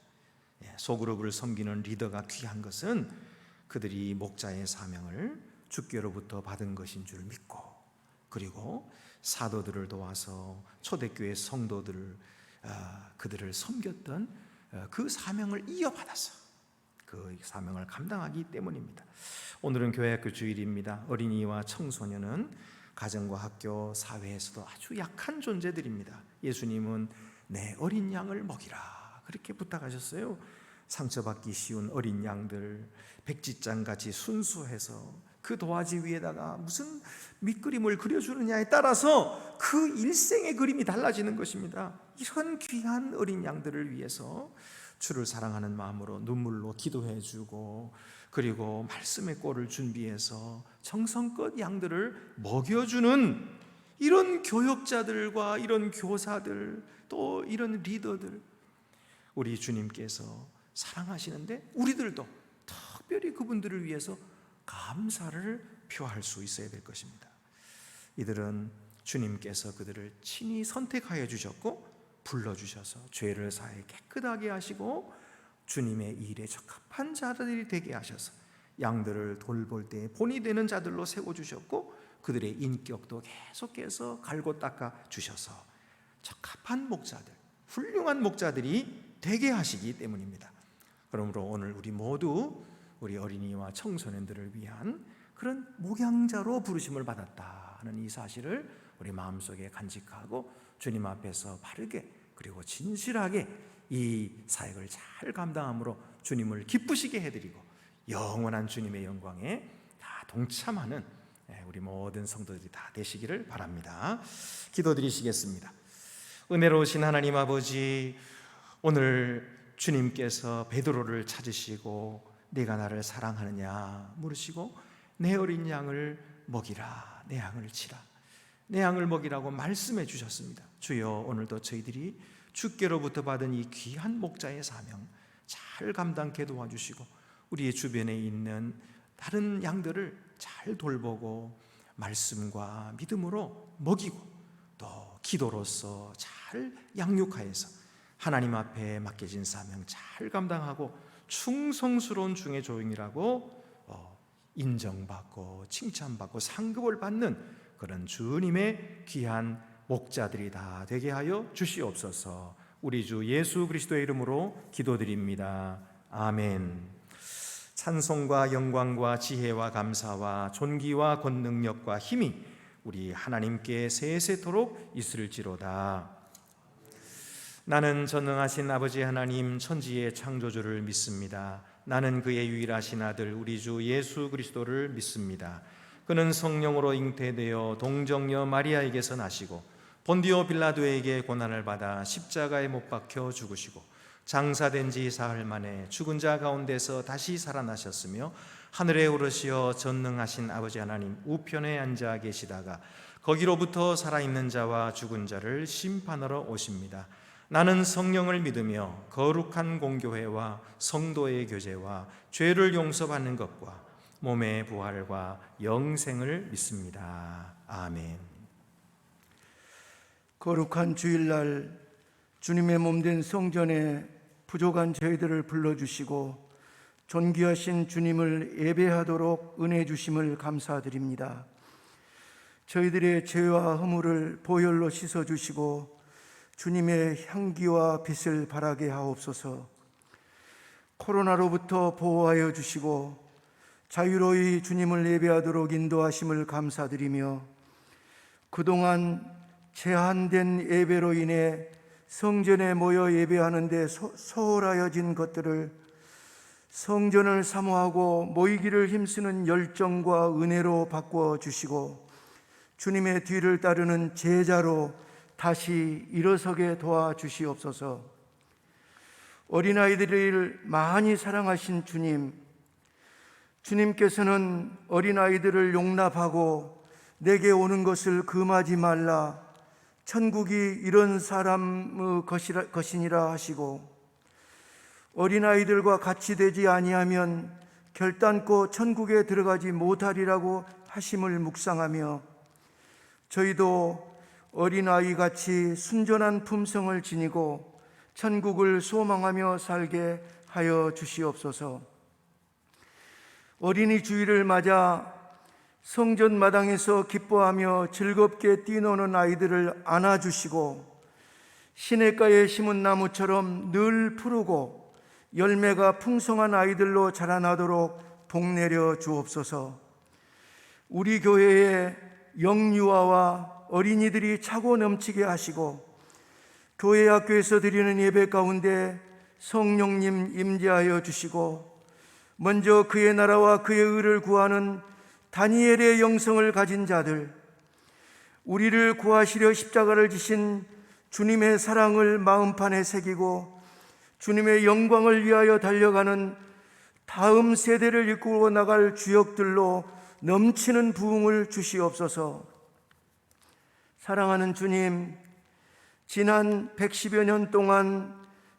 소그룹을 섬기는 리더가 귀한 것은 그들이 목자의 사명을 주께로부터 받은 것인 줄 믿고, 그리고 사도들을 도와서 초대교회 성도들을 그들을 섬겼던 그 사명을 이어받아서 그 사명을 감당하기 때문입니다. 오늘은 교회학교 주일입니다. 어린이와 청소년은 가정과 학교, 사회에서도 아주 약한 존재들입니다. 예수님은 내 어린 양을 먹이라, 그렇게 부탁하셨어요. 상처받기 쉬운 어린 양들, 백지장같이 순수해서 그 도화지 위에다가 무슨 밑그림을 그려주느냐에 따라서 그 일생의 그림이 달라지는 것입니다. 이런 귀한 어린 양들을 위해서 주를 사랑하는 마음으로 눈물로 기도해주고, 그리고 말씀의 꼴을 준비해서 정성껏 양들을 먹여주는 이런 교역자들과 이런 교사들, 또 이런 리더들, 우리 주님께서 사랑하시는데 우리들도 특별히 그분들을 위해서 감사를 표할 수 있어야 될 것입니다. 이들은 주님께서 그들을 친히 선택하여 주셨고 불러주셔서 죄를 사해 깨끗하게 하시고 주님의 일에 적합한 자들이 되게 하셔서 양들을 돌볼 때 본이 되는 자들로 세워주셨고, 그들의 인격도 계속해서 갈고 닦아 주셔서 적합한 목자들, 훌륭한 목자들이 되게 하시기 때문입니다. 그러므로 오늘 우리 모두 우리 어린이와 청소년들을 위한 그런 목양자로 부르심을 받았다는 이 사실을 우리 마음속에 간직하고 주님 앞에서 바르게 그리고 진실하게 이 사역을 잘 감당함으로 주님을 기쁘시게 해드리고 영원한 주님의 영광에 다 동참하는 우리 모든 성도들이 다 되시기를 바랍니다. 기도드리시겠습니다. 은혜로우신 하나님 아버지, 오늘 주님께서 베드로를 찾으시고 네가 나를 사랑하느냐 물으시고 내 어린 양을 먹이라, 내 양을 치라, 내 양을 먹이라고 말씀해 주셨습니다. 주여, 오늘도 저희들이 주께로부터 받은 이 귀한 목자의 사명 잘 감당케 도와주시고 우리의 주변에 있는 다른 양들을 잘 돌보고 말씀과 믿음으로 먹이고 또 기도로서 잘 양육하여서 하나님 앞에 맡겨진 사명 잘 감당하고 충성스러운 중의 조용이라고 인정받고 칭찬받고 상급을 받는 그런 주님의 귀한 목자들이 다 되게 하여 주시옵소서. 우리 주 예수 그리스도의 이름으로 기도드립니다. 아멘. 찬송과 영광과 지혜와 감사와 존귀와 권능력과 힘이 우리 하나님께 세세토록 있을지로다. 나는 전능하신 아버지 하나님 천지의 창조주를 믿습니다. 나는 그의 유일하신 아들 우리 주 예수 그리스도를 믿습니다. 그는 성령으로 잉태되어 동정녀 마리아에게서 나시고 본디오 빌라도에게 고난을 받아 십자가에 못 박혀 죽으시고 장사된 지 사흘 만에 죽은 자 가운데서 다시 살아나셨으며 하늘에 오르시어 전능하신 아버지 하나님 우편에 앉아 계시다가 거기로부터 살아있는 자와 죽은 자를 심판하러 오십니다. 나는 성령을 믿으며 거룩한 공교회와 성도의 교제와 죄를 용서받는 것과 몸의 부활과 영생을 믿습니다. 아멘. 거룩한 주일날 주님의 몸된 성전에 부족한 저희들을 불러주시고 존귀하신 주님을 예배하도록 은혜 주심을 감사드립니다. 저희들의 죄와 허물을 보혈로 씻어주시고 주님의 향기와 빛을 발하게 하옵소서. 코로나로부터 보호하여 주시고 자유로이 주님을 예배하도록 인도하심을 감사드리며 그동안 제한된 예배로 인해 성전에 모여 예배하는 데 소홀하여진 것들을 성전을 사모하고 모이기를 힘쓰는 열정과 은혜로 바꾸어 주시고 주님의 뒤를 따르는 제자로 다시 일어서게 도와주시옵소서. 어린아이들을 많이 사랑하신 주님께서는 어린아이들을 용납하고 내게 오는 것을 금하지 말라, 천국이 이런 사람의 것이니라 하시고 어린아이들과 같이 되지 아니하면 결단코 천국에 들어가지 못하리라고 하심을 묵상하며 저희도 어린아이같이 순전한 품성을 지니고 천국을 소망하며 살게 하여 주시옵소서. 어린이 주일을 맞아 성전 마당에서 기뻐하며 즐겁게 뛰노는 아이들을 안아주시고 시냇가에 심은 나무처럼 늘 푸르고 열매가 풍성한 아이들로 자라나도록 복내려 주옵소서. 우리 교회에 영유아와 어린이들이 차고 넘치게 하시고 교회 학교에서 드리는 예배 가운데 성령님 임재하여 주시고 먼저 그의 나라와 그의 의를 구하는 다니엘의 영성을 가진 자들, 우리를 구하시려 십자가를 지신 주님의 사랑을 마음판에 새기고 주님의 영광을 위하여 달려가는 다음 세대를 이끌어 나갈 주역들로 넘치는 부흥을 주시옵소서. 사랑하는 주님, 지난 110여 년 동안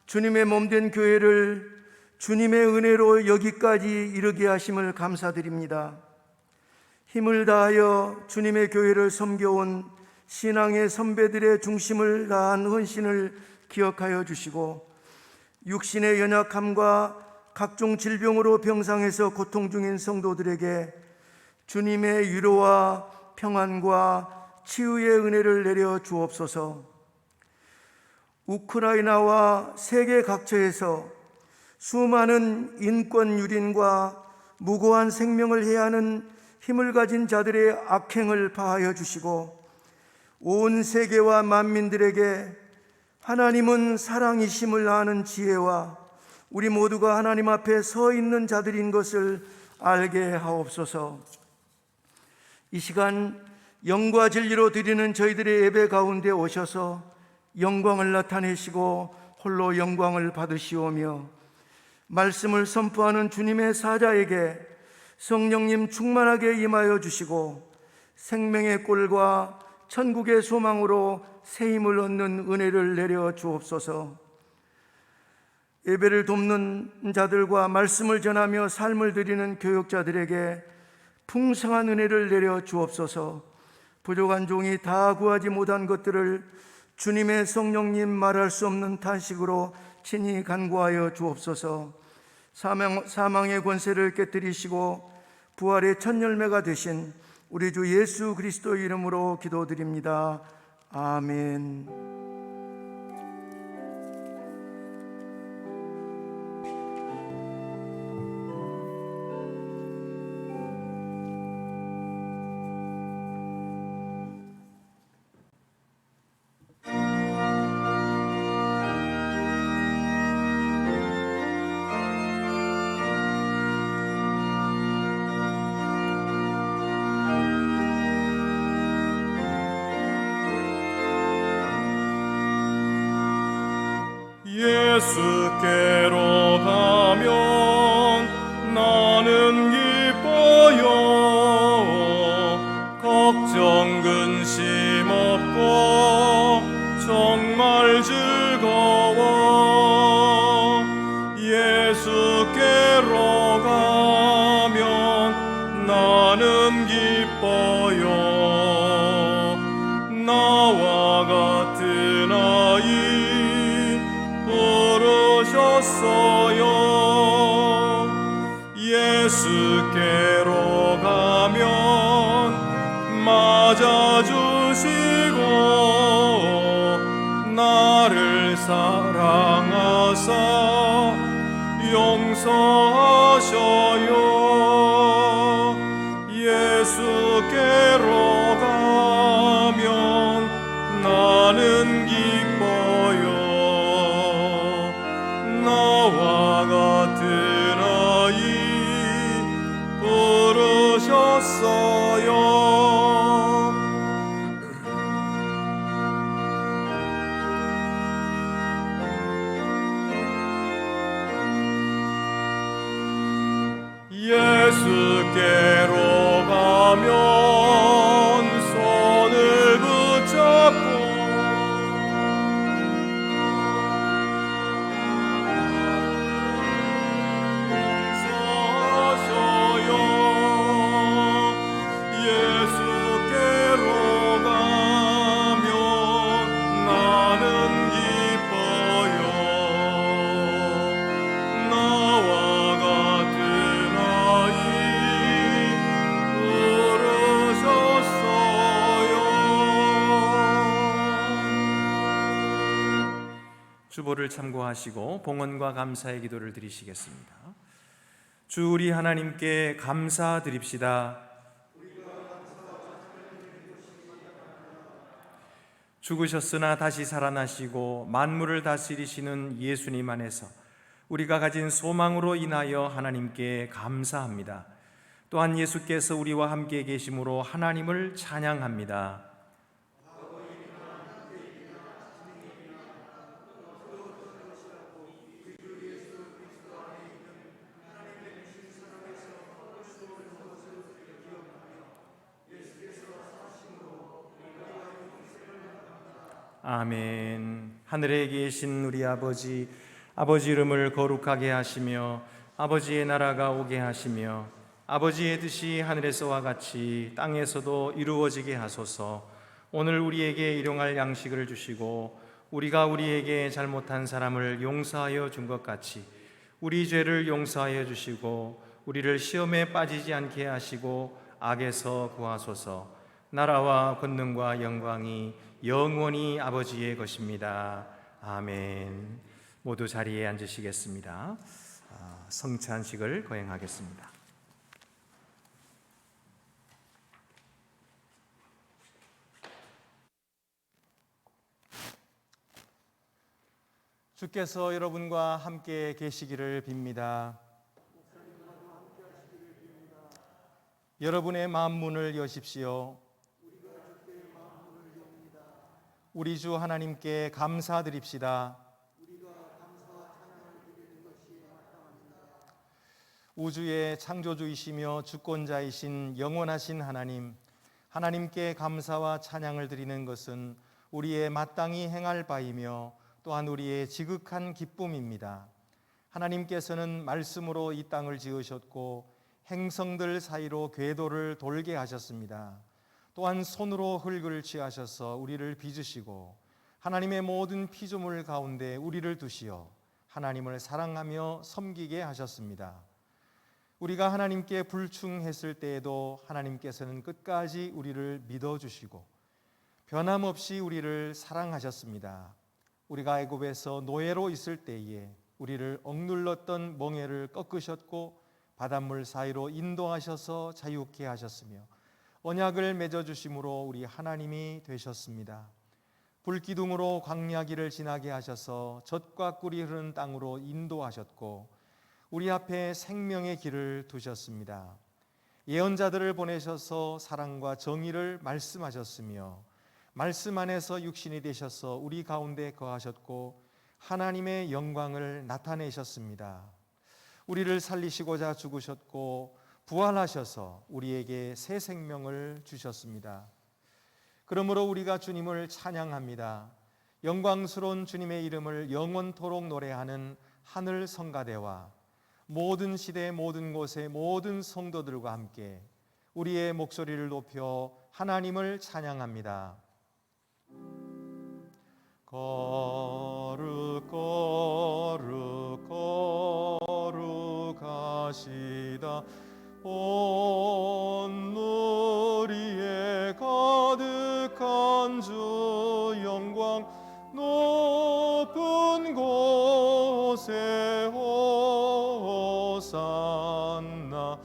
주님의 몸된 교회를 주님의 은혜로 여기까지 이르게 하심을 감사드립니다. 힘을 다하여 주님의 교회를 섬겨온 신앙의 선배들의 중심을 다한 헌신을 기억하여 주시고, 육신의 연약함과 각종 질병으로 병상에서 고통 중인 성도들에게 주님의 위로와 평안과 치유의 은혜를 내려 주옵소서. 우크라이나와 세계 각처에서 수많은 인권 유린과 무고한 생명을 해하는 힘을 가진 자들의 악행을 파하여 주시고, 온 세계와 만민들에게 하나님은 사랑이심을 아는 지혜와 우리 모두가 하나님 앞에 서 있는 자들인 것을 알게 하옵소서. 이 시간 영과 진리로 드리는 저희들의 예배 가운데 오셔서 영광을 나타내시고 홀로 영광을 받으시오며, 말씀을 선포하는 주님의 사자에게 성령님 충만하게 임하여 주시고, 생명의 꼴과 천국의 소망으로 새 힘을 얻는 은혜를 내려 주옵소서. 예배를 돕는 자들과 말씀을 전하며 삶을 드리는 교역자들에게 풍성한 은혜를 내려 주옵소서. 부족한 종이 다 구하지 못한 것들을 주님의 성령님 말할 수 없는 탄식으로 친히 간구하여 주옵소서. 사망의 권세를 깨뜨리시고 부활의 첫 열매가 되신 우리 주 예수 그리스도 이름으로 기도드립니다. 아멘. 예수께로 가면 나는 기뻐요. 걱정 근심 없고 정말 즐거워. 예수께로 가면 나는 기뻐요. 나와 같은 아이 부르셨어요. 예수께로 가면 맞아주시고 나를 사랑하사 용서하셔요. 예수께로 가면 나는 기뻐요. 나와 같은 아이 부르셨어요. 예수께로 가면 손을 붙잡고 용서하셔요. 예수께로 가면 나는 기뻐요. 나와 같은 아이 부르셨어요. 주보를 참고하시고 봉헌과 감사의 기도를 드리시겠습니다. 주 우리 하나님께 감사드립시다. 죽으셨으나 다시 살아나시고 만물을 다스리시는 예수님 안에서 우리가 가진 소망으로 인하여 하나님께 감사합니다. 또한 예수께서 우리와 함께 계심으로 하나님을 찬양합니다. 아멘. 하늘에 계신 우리 아버지, 아버지 이름을 거룩하게 하시며 아버지의 나라가 오게 하시며 아버지의 뜻이 하늘에서와 같이 땅에서도 이루어지게 하소서. 오늘 우리에게 일용할 양식을 주시고 우리가 우리에게 잘못한 사람을 용서하여 준 것 같이 우리 죄를 용서하여 주시고 우리를 시험에 빠지지 않게 하시고 악에서 구하소서. 나라와 권능과 영광이 영원히 아버지의 것입니다. 아멘. 모두 자리에 앉으시겠습니다. 성찬식을 거행하겠습니다. 주께서 여러분과 함께 계시기를 빕니다. 여러분의 마음 문을 여십시오. 우리 주 하나님께 감사드립시다. 우주의 창조주이시며 주권자이신 영원하신 하나님, 하나님께 감사와 찬양을 드리는 것은 우리의 마땅히 행할 바이며 또한 우리의 지극한 기쁨입니다. 하나님께서는 말씀으로 이 땅을 지으셨고 행성들 사이로 궤도를 돌게 하셨습니다. 또한 손으로 흙을 취하셔서 우리를 빚으시고 하나님의 모든 피조물 가운데 우리를 두시어 하나님을 사랑하며 섬기게 하셨습니다. 우리가 하나님께 불충했을 때에도 하나님께서는 끝까지 우리를 믿어주시고 변함없이 우리를 사랑하셨습니다. 우리가 애굽에서 노예로 있을 때에 우리를 억눌렀던 멍에를 꺾으셨고 바닷물 사이로 인도하셔서 자유케 하셨으며 언약을 맺어주심으로 우리 하나님이 되셨습니다. 불기둥으로 광야길을 지나게 하셔서 젖과 꿀이 흐르는 땅으로 인도하셨고 우리 앞에 생명의 길을 두셨습니다. 예언자들을 보내셔서 사랑과 정의를 말씀하셨으며 말씀 안에서 육신이 되셔서 우리 가운데 거하셨고 하나님의 영광을 나타내셨습니다. 우리를 살리시고자 죽으셨고 부활하셔서 우리에게 새 생명을 주셨습니다. 그러므로 우리가 주님을 찬양합니다. 영광스러운 주님의 이름을 영원토록 노래하는 하늘 성가대와 모든 시대 모든 곳의 모든 성도들과 함께 우리의 목소리를 높여 하나님을 찬양합니다. 거룩 거룩 거룩하시다 온 누리에 가득한 주 영광 높은 곳에 호산나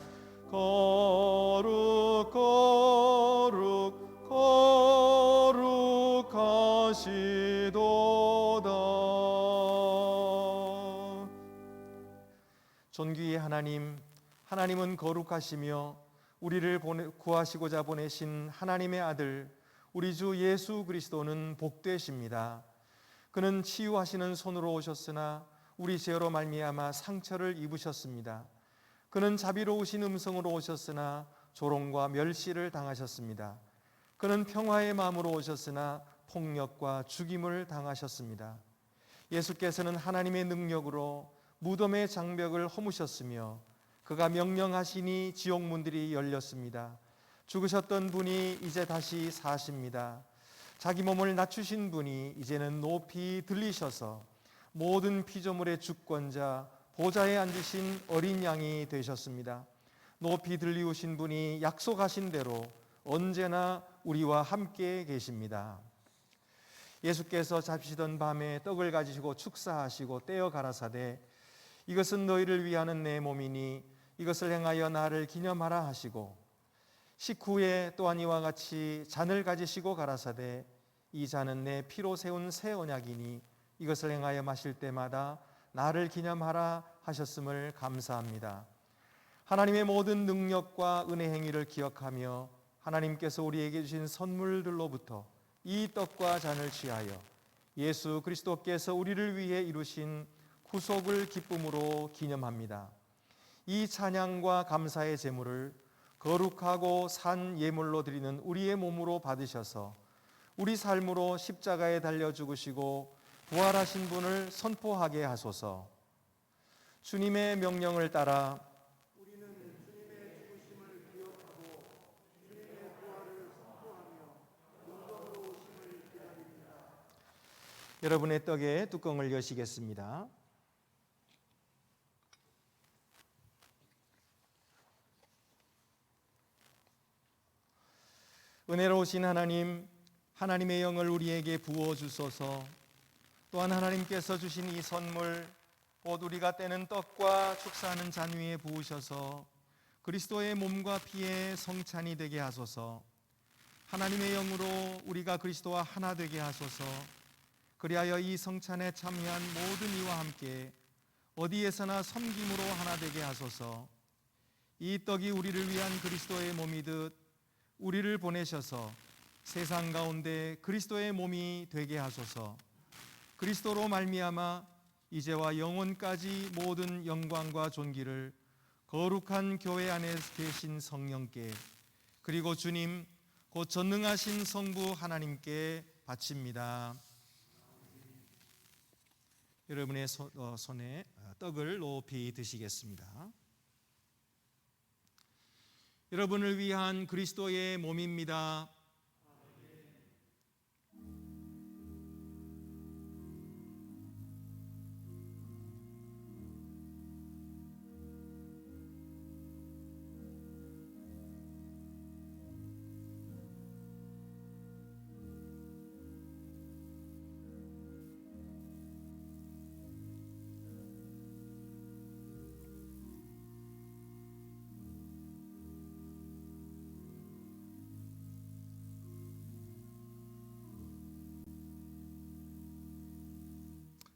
거룩 거룩 거룩하시도다. 존귀의 하나님, 하나님은 거룩하시며 우리를 구하시고자 보내신 하나님의 아들 우리 주 예수 그리스도는 복되십니다. 그는 치유하시는 손으로 오셨으나 우리 죄로 말미암아 상처를 입으셨습니다. 그는 자비로우신 음성으로 오셨으나 조롱과 멸시를 당하셨습니다. 그는 평화의 마음으로 오셨으나 폭력과 죽임을 당하셨습니다. 예수께서는 하나님의 능력으로 무덤의 장벽을 허무셨으며 그가 명령하시니 지옥문들이 열렸습니다. 죽으셨던 분이 이제 다시 사십니다. 자기 몸을 낮추신 분이 이제는 높이 들리셔서 모든 피조물의 주권자 보좌에 앉으신 어린 양이 되셨습니다. 높이 들리우신 분이 약속하신 대로 언제나 우리와 함께 계십니다. 예수께서 잡히시던 밤에 떡을 가지시고 축사하시고 떼어 가라사대 이것은 너희를 위하는 내 몸이니 이것을 행하여 나를 기념하라 하시고 식후에 또한 이와 같이 잔을 가지시고 가라사대 이 잔은 내 피로 세운 새 언약이니 이것을 행하여 마실 때마다 나를 기념하라 하셨음을 감사합니다. 하나님의 모든 능력과 은혜 행위를 기억하며 하나님께서 우리에게 주신 선물들로부터 이 떡과 잔을 취하여 예수 그리스도께서 우리를 위해 이루신 구속을 기쁨으로 기념합니다. 이 찬양과 감사의 제물을 거룩하고 산 예물로 드리는 우리의 몸으로 받으셔서 우리 삶으로 십자가에 달려 죽으시고 부활하신 분을 선포하게 하소서. 주님의 명령을 따라 여러분의 떡에 뚜껑을 여시겠습니다. 은혜로우신 하나님, 하나님의 영을 우리에게 부어주소서. 또한 하나님께서 주신 이 선물, 곧 우리가 떼는 떡과 축사하는 잔 위에 부으셔서 그리스도의 몸과 피의 성찬이 되게 하소서. 하나님의 영으로 우리가 그리스도와 하나 되게 하소서. 그리하여 이 성찬에 참여한 모든 이와 함께 어디에서나 섬김으로 하나 되게 하소서. 이 떡이 우리를 위한 그리스도의 몸이듯 우리를 보내셔서 세상 가운데 그리스도의 몸이 되게 하소서. 그리스도로 말미암아 이제와 영원까지 모든 영광과 존귀를 거룩한 교회 안에 계신 성령께, 그리고 주님 곧 전능하신 성부 하나님께 바칩니다. 여러분의 손에 떡을 높이 드시겠습니다. 여러분을 위한 그리스도의 몸입니다.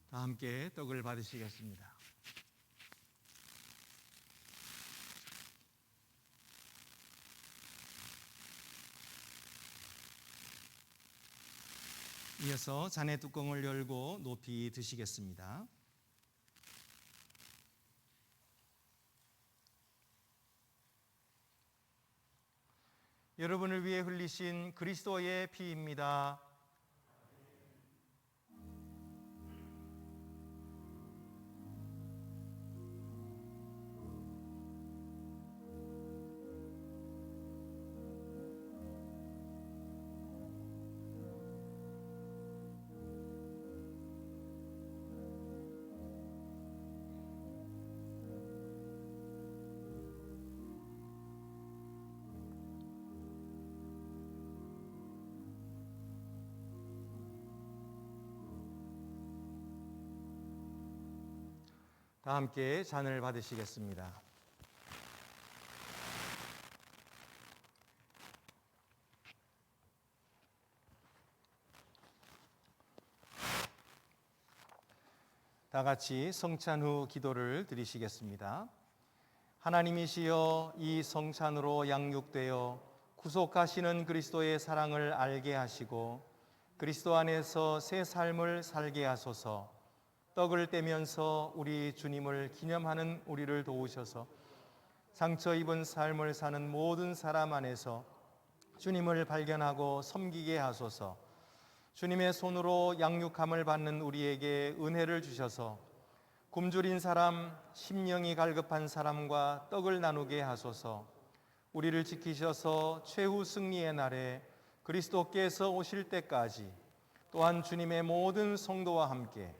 다 함께 떡을 받으시겠습니다. 이어서 잔의 뚜껑을 열고 높이 드시겠습니다. 여러분을 위해 흘리신 그리스도의 피입니다. 다 함께 잔을 받으시겠습니다. 다 같이 성찬 후 기도를 드리시겠습니다. 하나님이시여, 이 성찬으로 양육되어 구속하시는 그리스도의 사랑을 알게 하시고 그리스도 안에서 새 삶을 살게 하소서. 떡을 떼면서 우리 주님을 기념하는 우리를 도우셔서 상처 입은 삶을 사는 모든 사람 안에서 주님을 발견하고 섬기게 하소서. 주님의 손으로 양육함을 받는 우리에게 은혜를 주셔서 굶주린 사람, 심령이 갈급한 사람과 떡을 나누게 하소서. 우리를 지키셔서 최후 승리의 날에 그리스도께서 오실 때까지 또한 주님의 모든 성도와 함께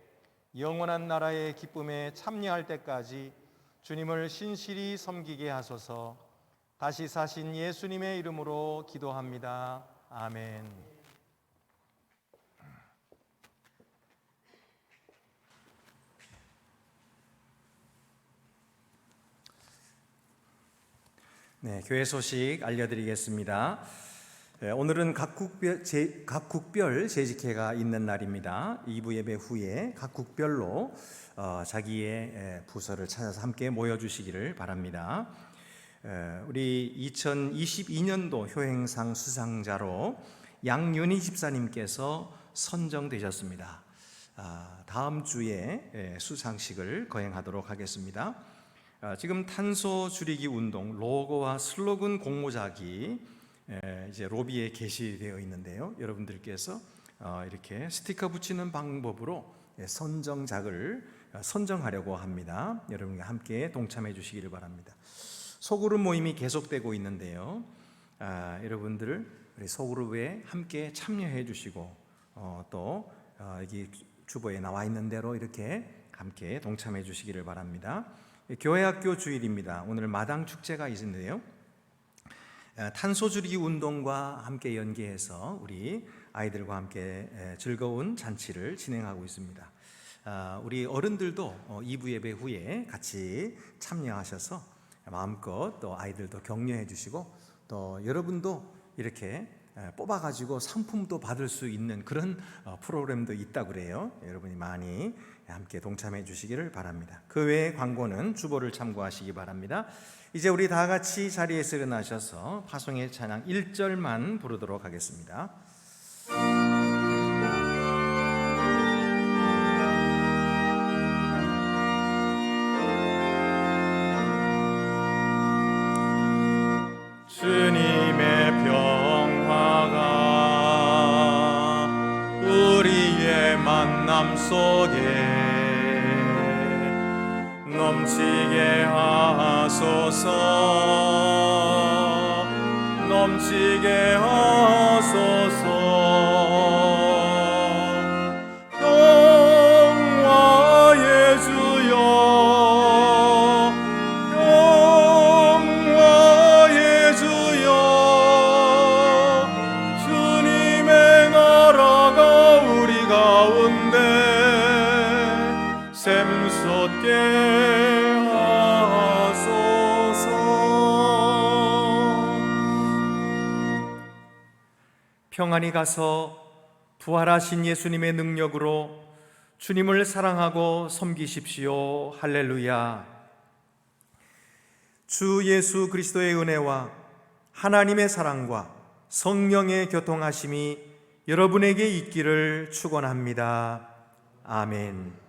영원한 나라의 기쁨에 참여할 때까지 주님을 신실히 섬기게 하소서. 다시 사신 예수님의 이름으로 기도합니다. 아멘. 네, 교회 소식 알려드리겠습니다. 오늘은 각 국별 재직회가 있는 날입니다. 2부 예배 후에 각 국별로 자기의 부서를 찾아서 함께 모여주시기를 바랍니다. 우리 2022년도 효행상 수상자로 양윤희 집사님께서 선정되셨습니다. 다음 주에 수상식을 거행하도록 하겠습니다. 지금 탄소 줄이기 운동 로고와 슬로건 공모작이 이제 로비에 게시되어 있는데요. 여러분들께서 이렇게 스티커 붙이는 방법으로 선정작을 선정하려고 합니다. 여러분과 함께 동참해 주시기를 바랍니다. 소그룹 모임이 계속되고 있는데요. 여러분들 우리 소그룹에 함께 참여해 주시고 또 여기 주보에 나와 있는 대로 이렇게 함께 동참해 주시기를 바랍니다. 교회학교 주일입니다. 오늘 마당 축제가 있는데요. 탄소 줄이기 운동과 함께 연계해서 우리 아이들과 함께 즐거운 잔치를 진행하고 있습니다. 우리 어른들도 2부 예배 후에 같이 참여하셔서 마음껏 또 아이들도 격려해 주시고 또 여러분도 이렇게 뽑아가지고 상품도 받을 수 있는 그런 프로그램도 있다고 그래요. 여러분이 많이 함께 동참해 주시기를 바랍니다. 그 외의 광고는 주보를 참고하시기 바랍니다. 이제 우리 다 같이 자리에서 일어나셔서 파송의 찬양 1절만 부르도록 하겠습니다. 주님의 평화가 우리의 만남 속에 넘치게 하소서, 넘치게 하소서. 평화의 주여, 평화의 주여, 주님의 나라가 우리 가운데 샘솟게 평안히 가서 부활하신 예수님의 능력으로 주님을 사랑하고 섬기십시오. 할렐루야. 주 예수 그리스도의 은혜와 하나님의 사랑과 성령의 교통하심이 여러분에게 있기를 축원합니다. 아멘.